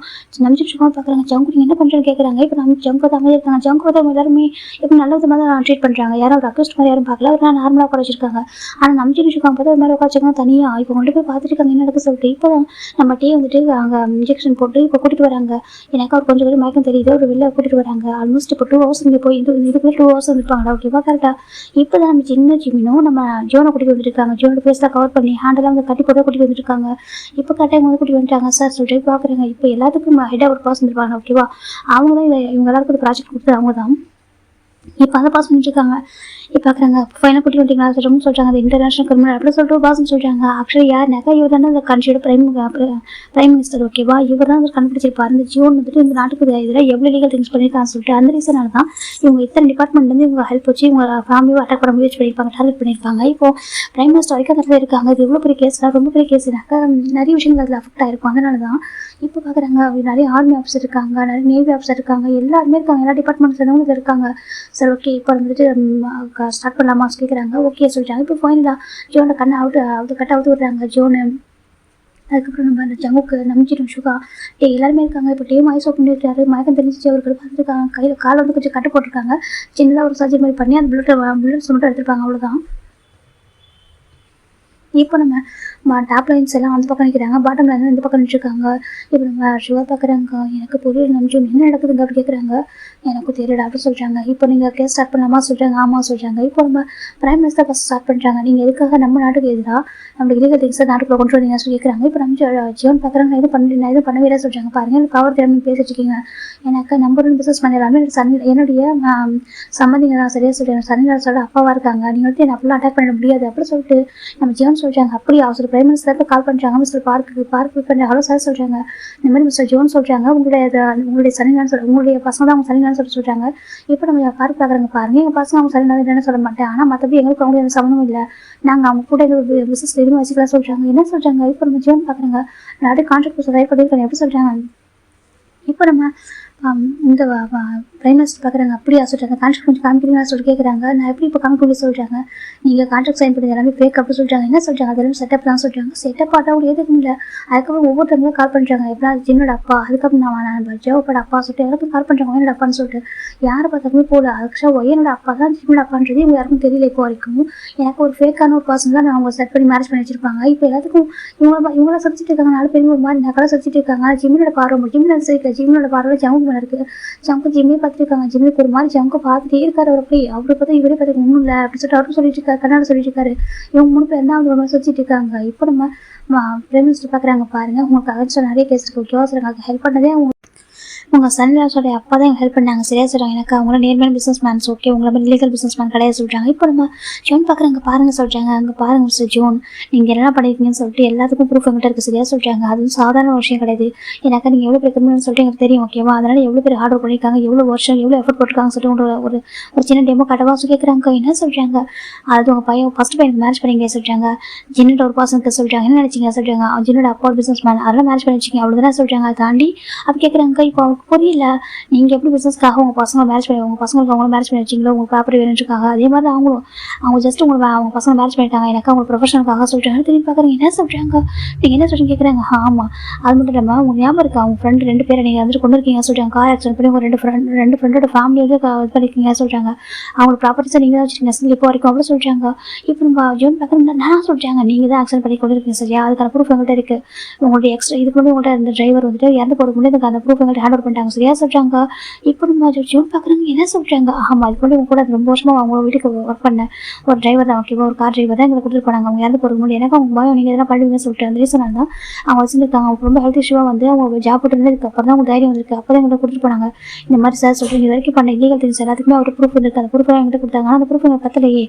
நம்ஜூன் சுகா பார்க்குறாங்க. ஜங்கு நீங்கள் என்ன பண்ணுறேன்னு கேட்குறாங்க. இப்போ நம்ம ஜங்கு தான் இருக்காங்க. ஜங்கு வந்து அவங்க எல்லாருமே இப்போ நல்ல விதமாக தான் ட்ரீட் பண்ணுறாங்க. யாரும் ஒரு அக்யூஸ்ட் மாதிரி யாரும் பார்க்கல, அவரெல்லாம் நார்மலாக உட்கார வச்சிருக்காங்க. ஆனால் நம்ஜூன் சுகா பார்த்தா ஒரு மாதிரி உட்காந்துருக்காங்க தனியாக. இப்போ கொண்டு போய் பார்த்துட்டு இருக்காங்க என்ன நடக்கு சொல்லிட்டு. இப்போ தான் நம்ம டே வந்துட்டு அங்கே இன்ஜெக்ஷன் போட்டு இப்போ கூட்டிகிட்டு வராங்க. எனக்கு அவர் கொஞ்சம் பேர் மயக்கம் தெரியுது. ஒரு வெளில கூட்டிகிட்டு வராங்க. ஆல்மோஸ்ட் இப்போ 2 hours இங்கே போய் இதுக்குள்ளே 2 hours இருப்பாங்களா. ஓகேவா கரெக்டாக. இப்போ தான் நம்ம ஜிம்மினும் நம்ம ஜோனை கூட்டிகிட்டு வந்துருக்காங்க. ஜோனோட ஃபேஸ்லாம் கவர் பண்ணி ஹேண்டெல்லாம் வந்து கட்டி போட்டு கூட்டிகிட்டு வந்துருக்காங்க. இப்போ கரெக்டாக இவங்க வந்து கூட்டிகிட்டு வந்துட்டாங்க. சார் சொல்லிட்டு பார்க்குறாங்க. இப்போ எல்லாத்துக்கும் ஹெட்டாக ஒரு பர்சன் இருப்பாங்க. ஓகேவா, அவங்க தான் இவங்க எல்லாருக்கும் ப்ராஜெக்ட் கொடுத்தது அவங்க தான். இப்போ அதை பாஸ் பண்ணிட்டுருக்காங்க. இப்போ பார்க்குறாங்க. ஃபைனல் கூட்டி வந்துட்டீங்களா சொல்கிறோம்னு சொல்கிறாங்க. அது இன்டர்நேஷனல் கிரிமினல் அப்படி சொல்லிட்டு பாஸ்ன்னு சொல்கிறாங்க. ஆக்சுவலி யாருனாக்கா இவர் தானே அந்த கண்ட்ரியோட பிரைம் மினிஸ்டர். ஓகேவா, இவர் தான் கண்டுபிடிச்சிருப்பாரு. இந்த ஜியோன் வந்துட்டு இந்த நாட்டுக்கு இதில் எவ்வளோ லீகல் திங்ஸ் பண்ணியிருக்கான்னு சொல்லிட்டு அந்த ரீசனால தான் இவங்க இத்தனை டிபார்ட்மெண்ட்லேருந்து இவங்க ஹெல்ப் வச்சு இவங்க ஃபேமிலியும் அட்டாக் பண்ண முயற்சி பண்ணியிருப்பாங்க, டார்கெட் பண்ணியிருப்பாங்க. இப்போ பிரைம் மினிஸ்டர் வரைக்கும் அதில் இருக்காங்க. இது எவ்வளோ பெரிய கேஸ்லாம், ரொம்ப பெரிய கேஸ்னாக்கா நிறைய விஷயங்கள் அதில் அஃபெக்ட் ஆகிருக்கும். அதனால தான் இப்போ பார்க்குறாங்க. நிறைய ஆர்மி ஆஃபீஸர் இருக்காங்க, நிறைய நேவி ஆஃபீஸர் இருக்காங்க, எல்லாருமே இருக்காங்க, எல்லா டிபார்ட்மெண்ட்ஸ் இதில் இருக்காங்க. சரி ஓகே இப்போ வந்துட்டு ஸ்டார்ட் பண்ணலாமா கேட்குறாங்க. ஓகே சொல்லிட்டாங்க. இப்போ ஃபைனலாக ஜோனை கண்ணை அவுத்து விடுறாங்க ஜோனு. அதுக்கப்புறம் நம்ம அந்த ஜங்குக்கு நம்பிச்சிடும் சுகா எல்லாருமே இருக்காங்க. இப்போ டேம் ஐஸ் ஓப்பன் பண்ணிருக்காரு. மயக்கம் தெரிஞ்சிச்சு. அவருக்கு பார்த்துருக்காங்க. கையில் காலை வந்து கொஞ்சம் கட்டு போட்டிருக்காங்க. சின்னதாக ஒரு சர்ஜரி மாதிரி பண்ணி அந்த புல்லட்ஸ் மட்டும் எடுத்துருப்பாங்க, அவ்வளோதான். இப்போ நம்ம டாப் லைன்ஸ் எல்லாம் அந்த பக்கம் நிற்கிறாங்க, பாட்டம் லைன் இந்த பக்கம் நின்றுருக்காங்க. இப்போ நம்ம சுகா பார்க்குறாங்க. எனக்கு புரியல நம்பிச்சு என்ன நடக்குதுங்க அப்படி கேட்குறாங்க. எனக்கு தெரியல அப்படி சொல்கிறாங்க. இப்போ நீங்கள் கேஸ் ஸ்டார்ட் பண்ணலாமா சொல்கிறாங்க. ஆமாம் சொல்கிறாங்க. இப்போ நம்ம பிரைம் மினிஸ்டர் ஃபஸ்ட் ஸ்டார்ட் பண்ணுறாங்க. நீங்கள் எதுக்காக நம்ம நாட்டுக்கு எதிராக நம்மளுக்கு லீகல் திங்ஸை நாட்டுக்குள்ள கொண்டு வந்தீங்க சொல்லி கேட்குறாங்க. இப்போ நம்ம ஜீவன் பார்க்குறாங்க. நான் எதுவும் பண்ணவே இல்லை சொல்கிறாங்க. பாருங்கள் எனக்கு பவர் திறமை பேசிட்டு இருக்கீங்க. எனக்கு நம்பர் பிஸ்னஸ் பண்ணிடலாமே. என்னுடைய சம்மந்திங்க தான் சரியாக சொல்கிறேன். சனியில் சொல்ல அப்பாவாக இருக்காங்க. நீங்கள் வந்து என்ன அப்படிலாம் அட்டாக் பண்ண முடியாது அப்படி சொல்லிட்டு நம்ம ஜீவன் சொல்கிறாங்க. அப்படி அவசர பிரைம் மினிஸ்டருக்கு கால் பண்ணுறாங்க. மிஸ்டர் பார்க்கு பண்ணுறாங்க. ஹலோ சார் சொல்கிறாங்க. இந்த மாதிரி மிஸ்டர் ஜோன் சொல்கிறாங்க, உங்களுடைய சனினான்னு உங்களுடைய பசங்க தான் அவங்க சனினான்னு சொல்கிறாங்க. இப்போ நம்ம பார்க்க பார்க்குறாங்க பாருங்க, எங்கள் பசங்க அவங்க சனினான்னு என்னென்னு சொல்ல மாட்டேன், ஆனால் மற்றபடி எங்களுக்கு அவங்க எந்த சம்மந்தமும் இல்லை, நாங்கள் அவங்க கூட பிஸ்னஸ் எதுவும் வச்சுக்கலாம் சொல்கிறாங்க. என்ன சொல்கிறாங்க? இப்போ நம்ம ஜோன் பார்க்குறாங்க, நான் கான்ட்ராக்ட் ட்ரை பண்ணியிருக்கேன் எப்படி சொல்கிறாங்க. இப்போ நம்ம இந்த பிரைம் மினிஸ்டர் பார்க்குறாங்க. அப்படியா சொல்கிறாங்க, கான்ட்ராக்ட் கொஞ்சம் காமிக்கிறீங்களா சொல்லி கேட்குறாங்க. நான் எப்படி இப்போ காமிக்க சொல்கிறாங்க, நீங்கள் கான்ட்ராக்ட் சைன் பண்ணி எல்லாமே ஃபேக் அப்படி சொல்கிறாங்க. என்ன சொல்கிறாங்க, அதெல்லாம் செட்டப் தான் சொல்கிறாங்க. செட்டப் ஆட்டா கூட எதுக்கும் இல்லை. அதுக்கப்புறம் ஒவ்வொரு டைம்லையும் கால் பண்ணுறாங்க. எப்படா ஜின்னோட அப்பா, அதுக்கப்புறம் நான் ஜோப்போட அப்பா சொல்லிட்டு எல்லாருக்கும் கால் பண்ணுறாங்க. என்னோட அப்பான்னு சொல்லிட்டு யாரை பார்த்தாலுமே போகல. ஆக்சுவலாக ஒய்யனோட அப்பா தான் ஜின்னோட அப்பான்றது இவங்க யாருக்கும் தெரியல. இப்போ வரைக்கும் எனக்கு ஒரு ஃபேக்கான ஒரு பர்சன் தான் அவங்க செட் பண்ணி மேரேஜ் பண்ணி வச்சிருப்பாங்க. இப்போ எல்லாத்துக்கும் இவங்களாம் சதிச்சிட்டு இருக்காங்க. 4 பேரும் ஒரு மாதிரி நக்கலாக சதிச்சிட்டு இருக்காங்க. ஜிம்மினோட பார்வை ஜிம்மினோட பார்வை ஜமுக்கு மேலே இருக்குது. ஜமுக்கு ஜிம்மே பார்த்துருக்காங்க. ஜிம்முக்கு ஒரு மாதிரி ஜமுக்கு பார்த்துட்டே இருக்காரு. அவரை போய் அவரை பார்த்தா இவரே பார்த்து ஒன்றும் இல்லை அப்படி சொல்லிட்டு அவரும் சொல்லிட்டு இருக்காரு. கண்ணாடி சொல்லிட்டு இருக்காரு. இவங்க 3 பேர் தான் அவங்க சொல்லிட்டு இருக்காங்க. இப்போ நம்ம பிரைம் மினிஸ்டர் பார்க்குறாங்க பாருங்க, உங்களுக்கு அகேன்ஸ்டாக நிறைய கேஸ் இருக்கு. ஓகேவா சொல்கிறாங்க. ஹெல்ப் பண்ணதே உங்கள் சன்லாஸோடைய அப்பா தான் எனக்கு ஹெல்ப் பண்ணாங்க. சரியாக சொல்கிறாங்க. எனக்கு அவங்கள நேர்மையான பிஸ்னஸ் மேன்ஸ். ஓகே, உங்களை மாதிரி லீகல் பிஸ்னஸ் மேன் கிடையாது சொல்கிறாங்க. இப்போ நம்ம ஜோன் பார்க்குறாங்க பாருங்க சொல்கிறாங்க. அங்கே பாருங்க மிஸ்டர் ஜோன், நீங்கள் என்ன பண்ணியிருக்கீங்கன்னு சொல்லிட்டு எல்லாத்துக்கும் ப்ரூஃப் எங்கிட்ட இருக்குது. சரியாக சொல்கிறாங்க. அதுவும் சாதாரண விஷயம் கிடையாது. எனக்கு நீங்கள் எவ்வளோ பேர் கிரிமினல் சொல்லிட்டு எனக்கு தெரியும். ஓகேவா, அதனால் எவ்வளோ பேர் ஹார்ட் ஒர்க் பண்ணியிருக்காங்க, எவ்வளோ வருஷம் எவ்வளோ எஃபர்ட் போட்டிருக்காங்க சொல்லிட்டு ஒரு சின்ன டெமோ கட்டவா கேட்குறாங்க. என்ன சொல்கிறாங்க, அது உங்கள் பையன் ஃபஸ்ட்டு பையனுக்கு மேரேஜ் பண்ணிங்க சொல்கிறாங்க. ஜின்னோட ஒரு பர்சனுக்கு சொல்கிறாங்க. என்ன நினச்சிங்க சொல்கிறாங்க, ஜின்னோட அப்பா ஒரு பிஸ்னஸ் மேன், அதெல்லாம் மேரேஜ் பண்ணி வச்சிங்க அவ்வளோதானே சொல்கிறாங்க. அதை தாண்டி அப்படி கேட்குறாங்க. இப்போ அவங்களுக்கு புரியல, நீங்கள் எப்படி பிஸ்னஸ்க்காக உங்கள் பசங்க மேரேஜ் பண்ணி உங்கள் பசங்களுக்கு அவங்களும் மேரேஜ் பண்ணி வச்சிங்களோ, உங்களுக்கு ப்ராப்பர்ட்டி வேணுன்றிருக்காங்க. அதே மாதிரி அவங்க ஜஸ்ட் அவங்க பசங்க மேரேஜ் பண்ணிட்டாங்க, எனக்கு அவங்க ப்ரொஃபஷனுக்காக சொல்கிறாங்க. திரும்பி பார்க்குறீங்க. என்ன சொல்கிறாங்க, நீங்கள் என்ன சொல்கிறீங்க கேட்குறாங்க. ஆமாம், அது மட்டும் இல்லாமல் உங்கள் ஞாபகம் இருக்கா, அவங்க ஃப்ரெண்டு 2 பேரை நீங்கள் வந்துட்டு கொண்டு இருக்கீங்க சொல்கிறாங்க. கார் ஆக்சிடென்ட் பண்ணி உங்கள் 2 ஃப்ரெண்டோட ஃபேமிலி வந்து இது பண்ணியிருக்கீங்க சொல்கிறாங்க. அவங்களோட ப்ராப்பர்ட்டிஸை நீங்கள் தான் வச்சுருக்கீங்க இப்போ வரைக்கும் அவ்வளோ சொல்கிறாங்க. இப்போ நம்ம ஜோன் பார்க்குறீங்கன்னா நான் சொல்கிறாங்க, நீங்கள் தான் ஆக்சிடென்ட் பண்ணி கொண்டு இருக்கீங்க சரியா, அதுக்கான ப்ரூஃப் எங்கள்கிட்ட இருக்குது. உங்களுடைய எக்ஸ்ட்ரா இதுக்கு முன்னாடி உங்கள்கிட்ட இந்த டிரைவர் வந்துட்டு இறந்து போகிறதுக்கு முன்னாடி அந்த ப்ரூஃப் எங்கள்கிட்ட ஹேண்ட் ஓவர் பண்ணிட்டாங்க சரியா சொல்கிறாங்க. இப்போ நம்ம ஜோன் பார்க்குறாங்க. என்ன சொல்கிறாங்க, ஆமாம், அது கூட உங்க கூட ரொம்ப வருஷமாக அவங்க வீட்டுக்கு ஒர்க் பண்ண ஒரு டிரைவர் தான். ஓகேவா, ஒரு கார் டிரைவர் தான் எங்களை கொடுத்துட்டு போனாங்க. அவங்க இறந்து போகிறதுக்கு முன்னாடி எனக்கு அவங்க பயம் நீங்கள் எதனா பண்ணுவீங்கன்னு சொல்லிட்டு அந்த ரீசனால தான் அவங்க வச்சுருக்காங்க. அவங்க ரொம்ப ஹெல்த் இஷ்யூவாக வந்து அவங்க ஜாப் போட்டு இருந்ததுக்கு அப்புறம் தான் அவங்க தைரியம் வந்துருக்கு. அப்போ தான் எங்களை கொடுத்துட்டு போனாங்க. இந்த மாதிரி சார் சொல்லிட்டு இது வரைக்கும் பண்ண இல்லீகல் திங்ஸ் எல்லாத்துக்குமே அவர் ப்ரூஃப் இருக்குது. அந்த ப்ரூஃப் எங்கிட்ட கொடுத்தாங்க. ஆனால் அந்த ப்ரூஃப் எங்கள் பத்தலையே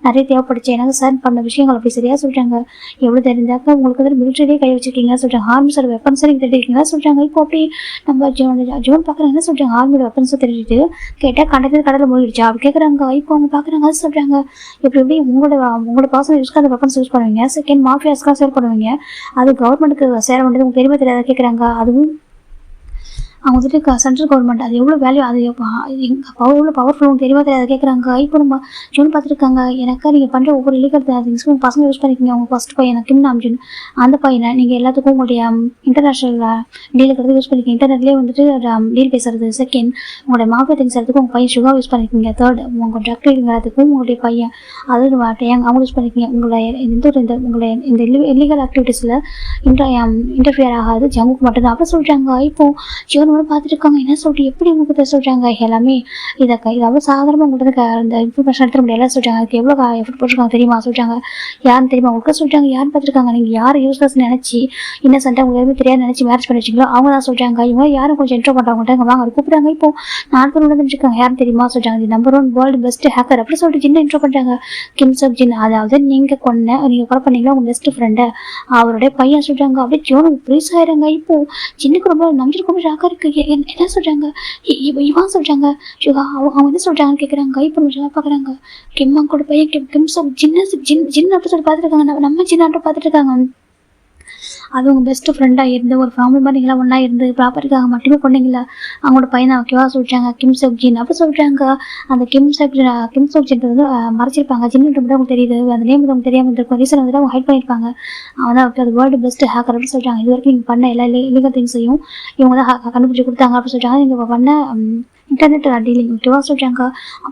நிறைய தேவைப்படுச்சு. எனக்கு சார் பண்ண விஷயங்கள் அப்படி சரியாக சொல்கிறாங்க. எவ்வளோ தெரிந்தாக்கா உங்களுக்கு வந்து மிலிட்டரியே கை வச்சிருக்கீங்க சொல்கிறாங்க. ஆர்மி சார் வெப்பன்ஸ் நீங்கள் தெரிவிக்கீங்களா சொல்கிறாங்க. இப்போ அப்படி நம்ம ஜோன் பார்க்குறாங்க. என்ன சொல்கிறாங்க, ஆர்மியோட வெப்பன்ஸை தெரிவிட்டு கேட்டால் கடலில் மூழ்கிடுச்சா அப்படி கேட்குறாங்க. இப்போ அவங்க பார்க்குறாங்க. அது சொல்கிறாங்க, எப்படி உங்களோட பர்சனல் யூஸ்க்கு அந்த வெப்பன்ஸ் யூஸ் பண்ணுவீங்க, செகண்ட் மாஃபியாஸ்க்காக சேல் பண்ணுவீங்க, அது கவர்மெண்ட்டுக்கு சேர வேண்டியது உங்களுக்கு தெரியுமா தெரியாத கேட்குறாங்க. அதுவும் அவங்க வந்துட்டு சென்ட்ரல் கவர்மெண்ட் அது எவ்வளோ வேல்யூ, அது எவ்வளோ பவர்ஃபுல் தெரியுமா தெரியாது கேட்குறாங்க. இப்போ நம்ம ஜோன் பார்த்துருக்காங்க. எனக்கு நீங்கள் பண்ணுற ஒவ்வொரு இல்லீகல் திங்ஸ்க்கும் உங்கள் பசங்க யூஸ் பண்ணிக்கிங்க. அவங்க ஃபஸ்ட் பையனை கிம் நாம்ஜுன் அந்த பையனை நீங்கள் எல்லாத்துக்கும் உங்களுடைய இன்டர்நேஷ்னல் டீல் இருக்கிறது யூஸ் பண்ணிக்கிங்க. இன்டர்நெட்லேயே வந்துட்டு டீல் பேசுறது. செகண்ட் உங்களுடைய மாஃபியா திங்ஸ் எடுத்துக்கும் உங்கள் பையன் சுகா யூஸ் பண்ணிக்கிங்க. தேர்ட் உங்கள் ட்ரக் டீலிங்கிறதுக்கும் உங்களுடைய பையன் அது அவங்க யூஸ் பண்ணிக்கிங்க. உங்களை இந்த இல்லீகல் ஆக்டிவிட்டீஸில் இன்டர்ஃபியர் ஆகாது ஜங்குக்கு மட்டும்தான் அப்படி சொல்கிறாங்க. இப்போ ஜோன் பார்த்துட்டு இருக்காங்க. என்ன சொல்லிட்டு எப்படி உங்களுக்கு சொல்கிறாங்க எல்லாமே இது அவ்வளோ சாதாரணமாக உங்கள்கிட்ட இந்த இன்ஃபர்மேஷன் எடுத்துட முடியாது சொல்கிறாங்க. அதுக்கு எவ்வளோ எஃபர்ட் போட்டிருக்காங்க தெரியுமா சொல்கிறாங்க. யாருன்னு தெரியுமா உங்களுக்கு சொல்கிறாங்க. யாருன்னு பார்த்துருக்காங்க. நீங்கள் யார் யூஸ்லெஸ் நினச்சி இன்னசென்ட்டாக உங்களுக்கு எதுவுமே தெரியாது நினச்சி மேரேஜ் பண்ணி வச்சிங்களோ அவங்க தான் சொல்கிறாங்க. இவங்க யாரும் கொஞ்சம் இன்ட்ரோ பண்ணுறாங்க வாங்க அது கூப்பிட்றாங்க. இப்போ 4 பேர் வந்துருக்காங்க. யாருன்னு தெரியுமா சொல்கிறாங்க. இது நம்பர் 1 வேர்ல்டு பெஸ்ட் ஹேக்கர் அப்படி சொல்லிட்டு ஜின்ன இன்ட்ரோ பண்ணுறாங்க. கிம் சப் ஜின், அதாவது நீங்கள் கொலை பண்ணீங்களா உங்கள் பெஸ்ட் ஃப்ரெண்டை அவருடைய பையன் சொல்கிறாங்க. அப்படியே ஜோனுக்கு ப்ரீஸ் ஆயிடுறாங்க. இப்போ ஜின்னுக்கு ரொம்ப நம்பிட்டு ரொம்ப ஷாக்காக என்ன சொல்றாங்க. இவன் சொல்றாங்க அவங்க என்ன சொல்றாங்கன்னு கேட்குறாங்க. இப்போ நம்ம பார்க்குறாங்க. கிம்மா கூட பையன் கிம் சப் ஜின் அப்படி சொல்லி பார்த்துருக்காங்க. நம்ம ஜின்னாட்ட பார்த்துட்டு இருக்காங்க. அது உங்கள் பெஸ்ட்டு ஃப்ரெண்டாக இருந்து ஒரு ஃபேமிலி மாதிரி நீங்களாம் ஒன்றா இருந்து ப்ராப்பர்ட்டிக்காக மட்டுமே கொண்டீங்களா அவங்களோட பையனை ஓகேவா சொல்கிறாங்க. கிம் சப்ஜின் அப்படி சொல்கிறாங்க. அந்த கிம் சப்ஜின் வந்து மறைச்சிருப்பாங்க. ஜின்னுட்டு மட்டும் உங்களுக்கு தெரியுது. அந்த நேம் உங்களுக்கு தெரியாமல் இருக்கும். ரீசன் வந்துட்டு அவங்க ஹைட் பண்ணியிருப்பாங்க. அவன் தான் அது வேர்ல்டு பெஸ்ட் ஹேக்கர் அப்படின்னு சொல்கிறாங்க. இது வரைக்கும் நீங்கள் பண்ண எல்லா இல்லீகல் திங்ஸையும் இவங்க தான் கண்டுபிடிச்சி கொடுத்தாங்க அப்படின்னு சொல்கிறாங்க. நீங்கள் பண்ண இன்டர்நெட் டீலிங் ஓகேவா சொல்கிறாங்க.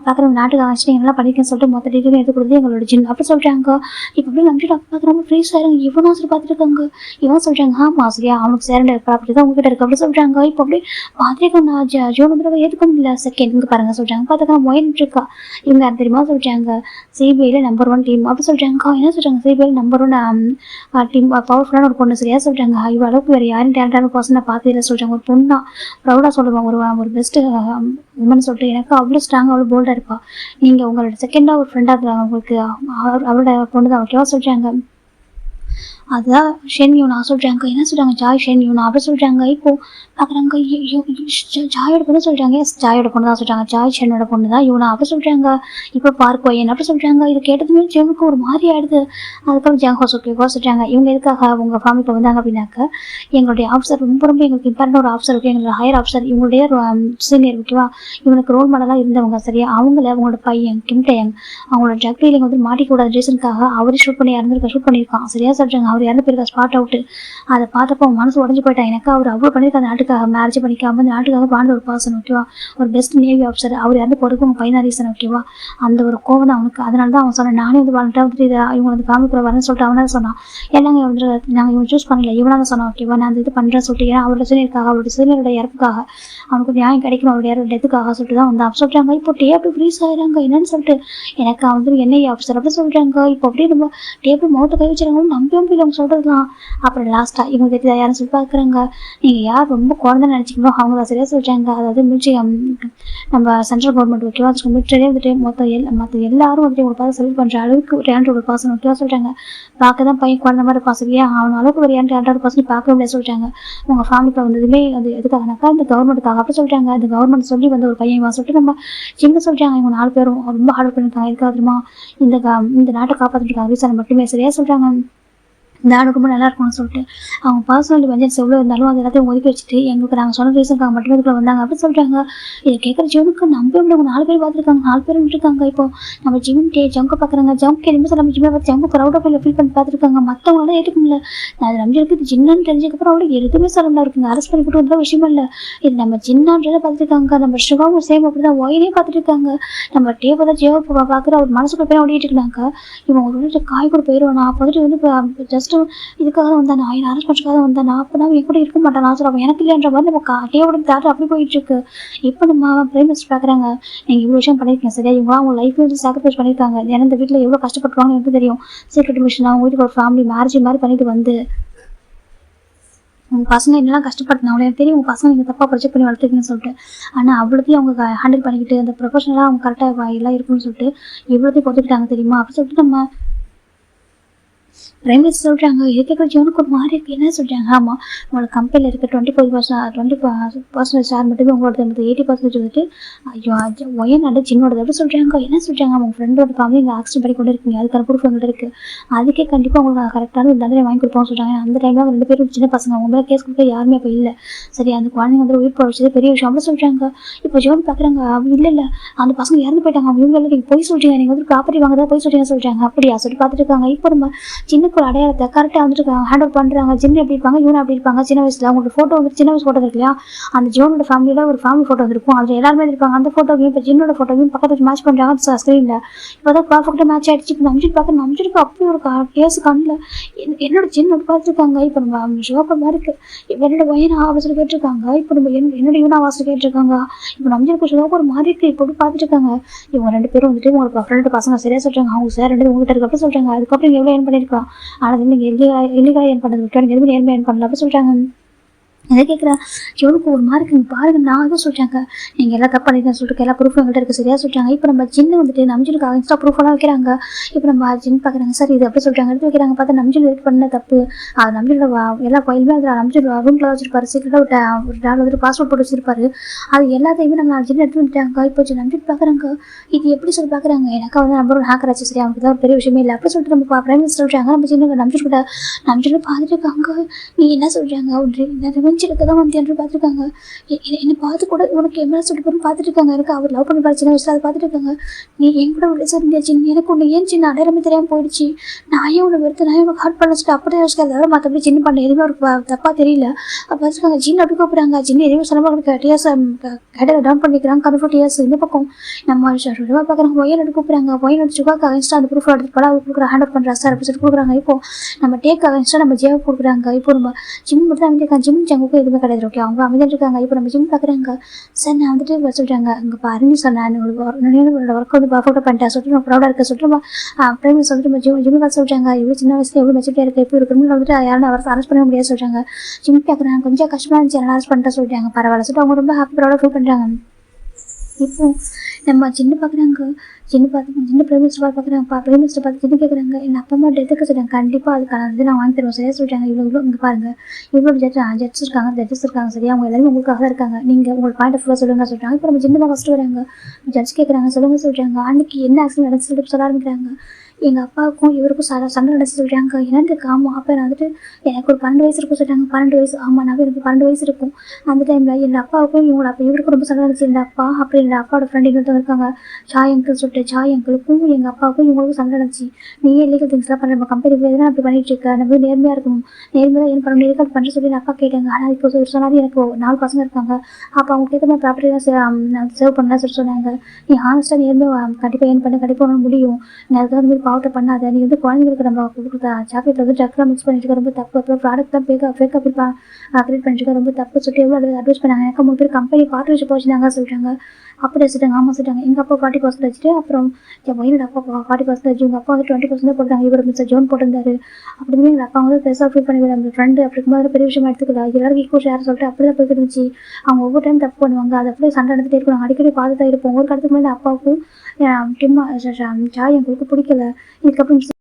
பார்க்குறவங்க நாட்டுக்கு ஆச்சு நல்லா பண்ணிக்கன்னு சொல்லிட்டு மொத்த டீட்டெயிலும் எடுத்து கொடுத்து எங்களோட ஜின் அப்படி சொல்கிறாங்க. இப்போ எப்படி நம்பிட்டு பார்க்குறவங்க ஃப்ரீஸ் ஆகிறாங்க. இவனும் சொல்லி பார்த்துருக்காங்க. இவன் சொல்கிறாங்க ஆமாம் சரியா அவனுக்கு சேரண்ட ப்ராப்பர்ட்டி தான் உங்ககிட்ட இருக்கு அப்படி சொல்கிறாங்க. இப்போ அப்படியே பார்த்துருக்காங்க. ஜோன் வந்து ஏற்றுக்க முடியல. செகண்ட் இங்கே பாருங்க சொல்கிறாங்க. பார்த்துக்கலாம் மொயின் இருக்கா இவங்க யார் தெரியுமா சொல்கிறாங்க. சிபிஐயில் நம்பர் 1 டீம் அப்படி சொல்கிறாங்க. என்ன சொல்கிறாங்க. சிபிஐயில் நம்பர் 1 டீம் பவர்ஃபுல்லான ஒரு பொண்ணு சரியா சொல்கிறாங்க. இவ்வளோ அளவுக்கு வேறு யாரும் டேலண்டான பர்சனை பார்த்ததில்லை சொல்கிறாங்க. ஒரு பொண்ணா ப்ரௌடாக சொல்லுவாங்க. ஒரு பெஸ்ட்டு உமன் சொல்லிட்டு எனக்கு அவ்வளோ ஸ்ட்ராங்காக அவ்வளோ போல்டாக இருப்பா. நீங்கள் உங்களோட செகண்டாக ஒரு ஃப்ரெண்டாக உங்களுக்கு அவரோட பொண்ணு தான் ஓகேவா சொல்கிறாங்க. அதுதான் ஷென் யூனா சொல்கிறாங்க. என்ன சொல்கிறாங்க, ஜாய் ஷென் யூனா அப்படி சொல்கிறாங்க. இப்போது பார்க்குறாங்க ஜாயோட பொண்ணு சொல்கிறாங்க. எஸ் ஜாயோட பொண்ணு தான் சொல்கிறாங்க. ஜாய் ஷென்னோட பொண்ணு தான் யூனா அப்படி சொல்கிறாங்க. இப்போ பார்க்கோ என்ன அப்படி சொல்கிறாங்க. இது கேட்டதுமே ஜெனுக்கு ஒரு மாதிரி ஆகிடுது. அதுக்கப்புறம் ஜாங் ஹோசோக்கேவா சொல்கிறாங்க, இவங்க எதுக்காக உங்கள் ஃபேமிலிக்கு வந்தாங்க அப்படின்னாக்க, எங்களுடைய ஆஃபீஸர் ரொம்ப எங்களுக்கு இம்பார்ட்டன் ஒரு ஆஃபீஸர் ஓகே, எங்களோட ஹையர் ஆஃபீஸர், இவங்களுடைய சீனியர் ஓகேவா, இவனுக்கு ரோல் மாடலாக இருந்தவங்க சரியா, அவங்களோட பையன் கிம் டேயங் அவங்களோட ட்ரக் டீலிங் வந்து மாட்டிக்கூடாத ரீசனுக்காக அவரே ஷூட் பண்ணியிருக்கான் சரியா சொல்கிறாங்க. அவர் இறந்து போயிருக்க ஸ்பாட் அவுட்டு. அதை பார்த்தப்போ மனசு உடஞ்சி போயிட்டான். எனக்கு அவர் அவ்வளோ பண்ணியிருக்க அந்த நாட்டுக்காக மேரேஜ் பண்ணிக்காம அந்த நாட்டுக்காக வாழ்ந்த ஒரு பர்சன் ஓகேவா, ஒரு பெஸ்ட் நேவி ஆஃபீஸர். அவர் இறந்து போகிறதுக்கு உங்கள் பையன் ரீசன் ஓகேவா. அந்த ஒரு கோவம் தான் அவனுக்கு. அதனால தான் அவன் சொன்னான், நானே வந்து வாழ்ந்துட்டு வந்துட்டு இதை இவங்க வந்து ஃபேமிலிக்குள்ள வரேன்னு சொல்லிட்டு அவனாக சொன்னான். எல்லாங்க வந்து நாங்கள் இவன் சூஸ் பண்ணல, இவனாக தான் சொன்னான் ஓகேவா. நான் அந்த இது பண்ணுறேன்னு சொல்லிட்டு, ஏன்னா அவரோட சீனியருக்காக அவரோட சீனியரோட இறப்புக்காக அவனுக்கு நியாயம் கிடைக்கணும், அவருடைய டெத்துக்காக சொல்லிட்டு தான் வந்து சொல்கிறாங்க. இப்போ டேபிள் ஃப்ரீஸ் ஆகிறாங்க என்னன்னு சொல்லிட்டு, எனக்கு வந்து என்ன ஆஃபீஸர் அப்படி சொல்கிறாங்க. இப்போ அப்படியே நம்ம டேபிள் மௌத்தை கை வச்சுறாங்க, நம்பவே முடியல அவங்க சொல்கிறதுலாம். அப்புறம் லாஸ்ட்டாக இவங்க தெரியுதா யாரும் சொல்லி பார்க்குறாங்க, நீங்கள் யார் ரொம்ப குழந்தைன்னு நினச்சிக்கணும் அவங்க தான் சரியாக சொல்கிறாங்க. அதாவது மிலிட்ரி நம்ம சென்ட்ரல் கவர்மெண்ட் ஓகேவா, அதுக்கு மிலிட்ரியே வந்துட்டு மற்ற எல்லாரும் வந்துட்டு உங்களுக்கு பார்த்து செலக்ட் பண்ணுற அளவுக்கு ஒரு 200% ஓகேவா சொல்கிறாங்க. பார்க்க தான் பையன் குழந்த மாதிரி இருப்பான் சரியா, அவன் அளவுக்கு ஒரு 200% பார்க்க முடியாது சொல்கிறாங்க. உங்கள் ஃபேமிலிக்கு வந்ததுமே அது எதுக்காகனாக்கா இந்த கவர்மெண்ட்டுக்காக அப்படி சொல்கிறாங்க. அந்த கவர்மெண்ட் சொல்லி வந்து ஒரு பையன் சொல்லிட்டு நம்ம சின்ன சொல்கிறாங்க. இவங்க 4 பேரும் ரொம்ப ஹார்ட் பண்ணியிருக்காங்க. எதுக்காக தெரியுமா, இந்த நாட்டை காப்பாற்றிருக்காங்க ரீசன் மட்டுமே சரியா சொல்கிறாங்க. இந்த ஆடு ரொம்ப நல்லா இருக்கும்னு சொல்லிட்டு அவங்க பர்சனல் வெஞ்சன்ஸ் எவ்வளோ இருந்தாலும் அது எல்லாத்தையும் ஒதுக்கி வச்சுட்டு எங்களுக்கு நாங்கள் சொன்ன ரீசனுக்காக மட்டுமே இதுக்குள்ள வந்தாங்க அப்படின்னு சொல்கிறாங்க. இதை கேட்குற ஜிவனுக்கு நம்ப இவங்க 4 பேர் பார்த்துருக்காங்க, 4 பேர் விட்டுருக்காங்க. இப்போ நம்ம ஜிவன் பார்க்குறாங்க. ஜம்க்கு எதுவுமே சொல்ல ஜிம்மை பார்த்து ஜம்க்கு ப்ரௌடாக ஃபீல் பண்ணி பார்த்துருக்காங்க. மற்றவங்களால ஏற்றுக்க முடியல. அது நம்பிருக்கு இது ஜின்னான்னு தெரிஞ்சதுக்கப்புறம் அவளுக்கு எதுவுமே சொல்ல முடியாது இருக்குங்க. அரெஸ்ட் பண்ணி போட்டு வந்தால் விஷயமா இல்லை. இது நம்ம ஜின்னான்றதை பார்த்துருக்காங்க. நம்ம சிவாவும் சேம் அப்படி தான் ஒயினே பார்த்துருக்காங்க. நம்ம டேவை தான் ஜேவா பார்க்குற அவர் மனசுக்குள்ள பேர் ஓடிட்டு இருக்காங்க. இவங்க ஒரு காய் கூட போயிடுவானா அப்போ வந்துட்டு வந்து ஜஸ்ட் இதுக்காக வந்தானா, என்ன அரெஸ்ட் பண்ணுறதுக்காக வந்தானா, அப்போ நான் என் கூட இருக்க மாட்டேன் நான் சொல்லுவேன் எனக்கு இல்லைன்ற மாதிரி நம்ம டேவோட தேட்டர் அப்படி போயிட்டு இருக்கு. இப்போ நம்ம பிரைம் மினிஸ்டர் பார்க்குறாங்க, நீங்கள் இவ்வளோ விஷயம் பண்ணியிருக்கீங்க சரியா, இவங்களாம் அவங்க லைஃப் வந்து சாக்ரிஃபைஸ் பண்ணியிருக்காங்க. ஏன்னா இந்த வீட்டில் எவ்வளோ கஷ்டப்பட்டுருவாங்கன்னு எனக்கு தெரியும். சீக்ரெட் மிஷன் அவங்க வீட்டுக்கு ஒரு ஃபேமிலி மேரேஜ் மாதிரி பண்ணிட்டு வந்து உங்கள் பசங்க என்னெல்லாம் கஷ்டப்பட்டுனா அவ்வளோ எனக்கு தெரியும். உங்கள் பசங்க நீங்கள் தப்பாக ப்ரொஜெக்ட் பண்ணி வளர்த்துருக்கீங்கன்னு சொல்லிட்டு, ஆனால் அவ்வளோத்தையும் அவங்க ஹேண்டில் பண்ணிக்கிட்டு அந்த ப்ரொஃபஷனலாக அவங்க கரெக்டாக எல்லாம் இருக்குன்னு சொல்லிட்டு இவ்வளோத்தையும் ஒத்துக்கிட்டாங்க தெரியுமா அப்படின்னு சொல்லிட்டு நம்ம பிரைம் மினிஸ்டர் சொல்கிறாங்க. இது கேட்குற ஜோனுக்கு ஒரு மாதிரி இருக்குது. என்ன சொல்கிறாங்க, ஆமாம் உங்களோட கம்பெனியில் இருக்க 20% ஷேர் மட்டுமே உங்களோட 80% வந்துட்டு ஐயோ ஒயநாடு சின்னோடது அப்படி சொல்கிறாங்க. என்ன சொல்கிறாங்க, அவங்க ஃப்ரெண்டோட ஃபேமிலி இங்கே ஆக்சிடென்ட் பண்ணி கொண்டு இருக்கீங்க, அதுக்கான ப்ரூஃப் எங்கள்கிட்ட இருக்குது, அதுக்கே கண்டிப்பாக உங்களுக்கு கரெக்டான ஒரு தண்டனை வாங்கி கொடுப்போம்னு சொல்கிறாங்க. அந்த டைமில் 2 பேரும் சின்ன பசங்க, அவங்க மேலே கேஸ் கொடுக்க யாருமே அப்போ இல்லை சரி. அந்த குழந்தைங்க வந்து உயிர் போக வச்சது பெரிய விஷயம் அப்படி சொல்கிறாங்க. இப்போ ஜோன் பார்க்குறாங்க, இல்லை அந்த பசங்க இறந்து போயிட்டாங்க, அவங்க இவங்க நீங்கள் போய் சொல்கிறீங்க, நீங்கள் வந்து ப்ராப்பர்ட்டி வாங்க போய் சொல்கிறீங்க சொல்கிறாங்க. அப்படியா சொல்லி பார்த்துட்டு இருக்காங்க. இப்போ நம்ம சின்ன ஒரு அடையாளத்தை கரெக்டாக வந்துட்டு ஹேண்டில் பண்ணுறாங்க. ஜின்னு எப்படி இருப்பாங்க, இவனை அப்படி இருப்பாங்க. சின்ன வயசில் அவங்களோட ஃபோட்டோ வந்து சின்ன வயசு ஃபோட்டோ இருக்கு இல்லையா, அந்த ஜோனோட ஃபேமிலியோட ஒரு ஃபேமிலி ஃபோட்டோ வந்துருக்கும். அதில் எல்லாருமே இருப்பாங்க. அந்த ஃபோட்டோவையும் இப்போ ஜின்னோட ஃபோட்டோவையும் பக்கத்தில் மேட்ச் பண்ணுறாங்க ஸ்க்ரீனில். இப்போ தான் பர்ஃபெக்டாக மேட்ச் ஆகிடுச்சு. இப்போ நம்பிட்டு பார்க்க நம்பிட்டு அப்படி ஒரு கேஸ் கண்ணில் என்னோட ஜின் அப்படி பார்த்துருக்காங்க. இப்போ நம்ம ஷோக்க மாதிரி இருக்குது, என்னோட பையனா அவசரம் கேட்டிருக்காங்க. இப்போ நம்ம என்னோட இவனா அவசரம் கேட்டிருக்காங்க. இப்போ நம்பிட்டு ஷோக்கு ஒரு மாதிரி இருக்குது. இப்போ பார்த்துட்டு இருக்காங்க. இவங்க 2 பேரும் வந்துட்டு உங்களுக்கு ஃப்ரெண்டு பசங்க சரியாக சொல்கிறாங்க. அவங்க சார் 2 உங்கள்கிட்ட இருக்கு அப்படி சொல்கிறாங்க. அதுக்கப்புறம் எவ்வளோ ஏன் பண்ணியிருக்கலாம், ஆனால் நீங்கள் இல்லீகலாக ஏன் பண்ணுறது விட்டு எதுவுமே நேர்மையாக ஏன் பண்ணல அப்படி சொல்கிறாங்க. எதை கேட்குறா ஜோனுக்கு ஒரு மாதிரி இருக்குங்க பாருங்க. நான் எதுவும் சொல்கிறாங்க, நீங்கள் எல்லாம் தப்பு பண்ணிருக்கேன்னு சொல்லிட்டு எல்லா ப்ரூஃப் எங்கள்கிட்ட இருக்குது சரியாக சொல்கிறாங்க. இப்போ நம்ம ஜின்னு வந்துட்டு நம்ஜனுக்கு அகேன்ஸ்டாக ப்ரூஃபெல்லாம் வைக்கிறாங்க. இப்போ நம்ம ஜின் பார்க்குறாங்க, சார் இது அப்படி சொல்கிறாங்க எடுத்து வைக்கிறாங்க. பார்த்தா நம்ஜன் எதுக்கு பண்ண தப்பு, அது நம்ஜனோட எல்லா கோயிலுமே அதில் நம்ஜன் ரூமில் வச்சிருப்பாரு. சீக்கிரட்டாக ஒரு டால் வந்துட்டு பாஸ்போர்ட் போட்டு வச்சிருப்பாரு. அது எல்லாத்தையுமே நம்ம ஜின் எடுத்து வந்துட்டாங்க. இப்போ நம்ஜன் பார்க்குறாங்க, இது எப்படி சொல்லி பார்க்குறாங்க, எனக்கு வந்து நம்பர் ஒரு ஹேக்கர் ஆச்சு சரி, அவங்களுக்கு தான் ஒரு பெரிய விஷயமே இல்லை அப்படி சொல்லிட்டு நம்ம பிரைம் மினிஸ்டர் சொல்கிறாங்க. நம்ம ஜின்னு நம்ஜன் கூட நம்ஜனும் பார்த்துட்டு இருக்காங்க. நீ என்ன சொல்கிறாங்க இருக்க தான் வந்து என்று பார்த்துருக்காங்க. என்னை பார்த்து கூட உனக்கு எம்எல்ஏ சொல்லிட்டு போய் பார்த்துட்டு இருக்காங்க. எனக்கு அவர் லவ் பண்ணி சின்ன வயசுல அதை பார்த்துட்டு இருக்காங்க. நீ என் கூட விட சார் சின்ன எனக்கு ஒன்று ஏன் சின்ன அடையாளமே தெரியாமல் போயிடுச்சு. நான் ஏன் உன்னை வெறுத்து நான் உனக்கு ஹார்ட் பண்ண வச்சுட்டு அப்படியே யோசிக்காது. அதோட மற்றபடி சின்ன பண்ண எதுவுமே அவருக்கு தப்பாக தெரியல. அப்போ பார்த்துருக்காங்க ஜின் அப்படி கூப்பிட்றாங்க. ஜின் எதுவுமே சொல்லாமல் டிஎஸ் கடையில் டவுன் பண்ணிக்கிறாங்க. கன்ஃபர்ட் டிஎஸ் இந்த பக்கம் நம்ம பார்க்குறாங்க. ஒயன் எடுத்து கூப்பிட்றாங்க. ஒயன் எடுத்து சுகாக்கு அகேன்ஸ்டாக அந்த ப்ரூஃப் எடுத்து போல அவர் கொடுக்குற ஹேண்ட் அப் பண்ணுறா சார் அப்படி சொல்லி கொடுக்குறாங்க. இப்போ நம்ம டேக் அகேன்ஸ்டாக நம்ம ஜேவை கொடுக்குறாங்க. இப்போ நம்ம ஜிம் மட்டும் தான் அமைதியாக ஜிம் ஜங்குக்கு எதுவுமே கிடையாது ஓகே, அவங்க அமைதியாக இருக்காங்க. இப்போ நம்ம ஜிம் பார்க்குறாங்க. சார் நான் வந்துட்டு சொல்கிறாங்க அங்கே பாருங்க சார், நான் என்னோட ஒர்க் வந்து பர்ஃபெக்டாக பண்ணிட்டேன் சொல்லிட்டு நான் ப்ரௌடாக இருக்க சொல்லிட்டு நம்ம பிரைம் சொல்லிட்டு நம்ம ஜிம் பார்த்து சொல்கிறாங்க. எவ்வளோ சின்ன வயசுல எவ்வளோ மெச்சூரிட்டியாக இருக்குது, எப்படி ஒரு கிரிமினல் வந்துட்டு யாரும் அரெஸ்ட் பண்ண முடியாது சொல்கிறாங்க. ஜிம் பார்க்குறாங்க, கொஞ்சம் கஷ்டமாக இருந்துச்சு, அரெஸ்ட் பண்ணிட்டு சொல்லிட்டாங்க. பரவாயில்ல சொல்லிட்டு அவங்க ரொம்ப ஹாப்பி ப்ரௌடாக ஃபீல் பண்ணுறாங்க. இப்போ நம்ம சின்ன பார்க்குறாங்க. சின்ன பிரைம் மினிஸ்டர் பார்க்குறாங்கப்பா. பிரைம் மினிஸ்டர் பார்த்து சின்ன கேட்குறாங்க, எங்கள் அப்பா அம்மா டெத்துக்கு சொல்கிறாங்க. கண்டிப்பாக அதுக்கான இது நான் வாங்கி தருவேன் சரியா சொல்லிட்டாங்க. இவ்வளோ இங்கே பாருங்கள், இவ்வளோ ஜட்ஜஸ் இருக்காங்க சரியா, அவங்க எல்லாருமே உங்களுக்காக தான் இருக்காங்க. நீங்கள் உங்கள் பாயிண்ட் ஆஃப் வியூ சொல்லுங்க சொல்கிறாங்க. இப்போ நம்ம சின்ன தான் ஃபஸ்ட்டு வராங்க. ஜட்ஜ் கேட்குறாங்க, சொல்லுங்க சொல்கிறாங்க. அன்றைக்கி என்ன ஆக்சிடென்ட் நடந்துச்சு சொல்லிட்டு சொல்ல ஆரம்பிக்கிறாங்க. எங்கள் அப்பாவுக்கும் இவருக்கும் சண்டை நடந்துச்சு சொல்கிறாங்க. என்னன்னு ஆமாம். அப்போ நான் வந்துட்டு எனக்கு ஒரு 12 வயசு இருக்கும் சொல்கிறாங்க. 12 வயசு ஆமாம், நான் எனக்கு 12 வயசு இருக்கும். அந்த டைமில் எங்கள் அப்பாவுக்கும் இவருக்கும் ரொம்ப சண்டை நடந்துச்சு. எங்கள் அப்பா அப்புறம் எங்கள் அப்பாவோட ஃப்ரெண்ட் இன்னொருத்தவங்க இருக்காங்க, சாய் அங்கிள் சொல்லிட்டு. சாய் அங்கிளுக்கும் எங்கள் அப்பாவுக்கும் இவங்களுக்கும் சண்டை நடந்துச்சு. நீயே இல்லீகல் திங்ஸ்லாம் பண்ணுற, நம்ம கம்பெனி எதுனா அப்படி பண்ணிட்டு இருக்க, நம்ம நேர்மையாக இருக்கணும், நேர்மையாக ஏன் பண்ணணும், நீர்கள் பண்ணுற சொல்லி எங்கள் அப்பா கேட்டாங்க. ஆனால் இப்போ சொன்னாலும் எனக்கு 4 பசங்க இருக்காங்க, அப்போ அவங்க கேட்க மாதிரி ப்ராப்பர்ட்டி தான் சேவ் பண்ணலாம் சொல்லி சொன்னாங்க. நீ ஹானஸ்ட்டாக நேர்மையாக கண்டிப்பாக ஏன் பண்ண, கண்டிப்பாக ஒன்றும் முடியும். நீ அதுக்காக இந்த மாதிரி பாவத்தை பண்ணாத. நீ வந்து குழந்தைங்களுக்கு நம்ம கொடுக்குற சாக்லேட் வந்து ட்ரக்லாம் மிக்ஸ் பண்ணிட்டு இருக்க ரொம்ப தப்பு. அப்புறம் ப்ராடக்ட் தான் ஃபேக்காக கிரியேட் பண்ணிட்டு இருக்க ரொம்ப தப்பு சொல்லிட்டு எவ்வளோ அட்வைஸ் பண்ணாங்க. எனக்கு 3 பேர் கம்பெனி பார்ட்னர்ஷிப் வச்சுருந்தாங்க சொல்லிட்டாங்க. அப்படி வச்சுட்டாங்க. ஆமாம் சொல்லிட்டாங்க. எங்கள் அப்பா 40% வச்சுட்டு, அப்புறம் என் பையனோட அப்பா 40% உங்கள் அப்பா வந்து 20% தான் போட்டாங்க. இவர் மிஸ்டர் ஜோன் போட்டிருந்தாரு. அப்படின்னு எங்கள் அப்பா வந்து பெருசாக ஃபீல் பண்ணி நம்ம ஃப்ரெண்டு அப்படி இருக்கும்போது பெரிய விஷயமா எடுத்துக்கல. எல்லாரும் ஈக்குவல் ஷேர் சொல்லிட்டு அப்படி தான் போய்ட்டு இருந்துச்சு. அவங்க ஒவ்வொரு டைம் தப்பு பண்ணுவாங்க. அதை அப்படியே சண்டை நடந்துகிட்டே இருப்பாங்க. அடிக்கடி பார்த்து தான் இருப்போம். ஒரு கடத்துக்கு மேலே அப்பாவுக்கும் சாய் எங்களுக்கு பிடிக்கல. இதுக்கப்புறம்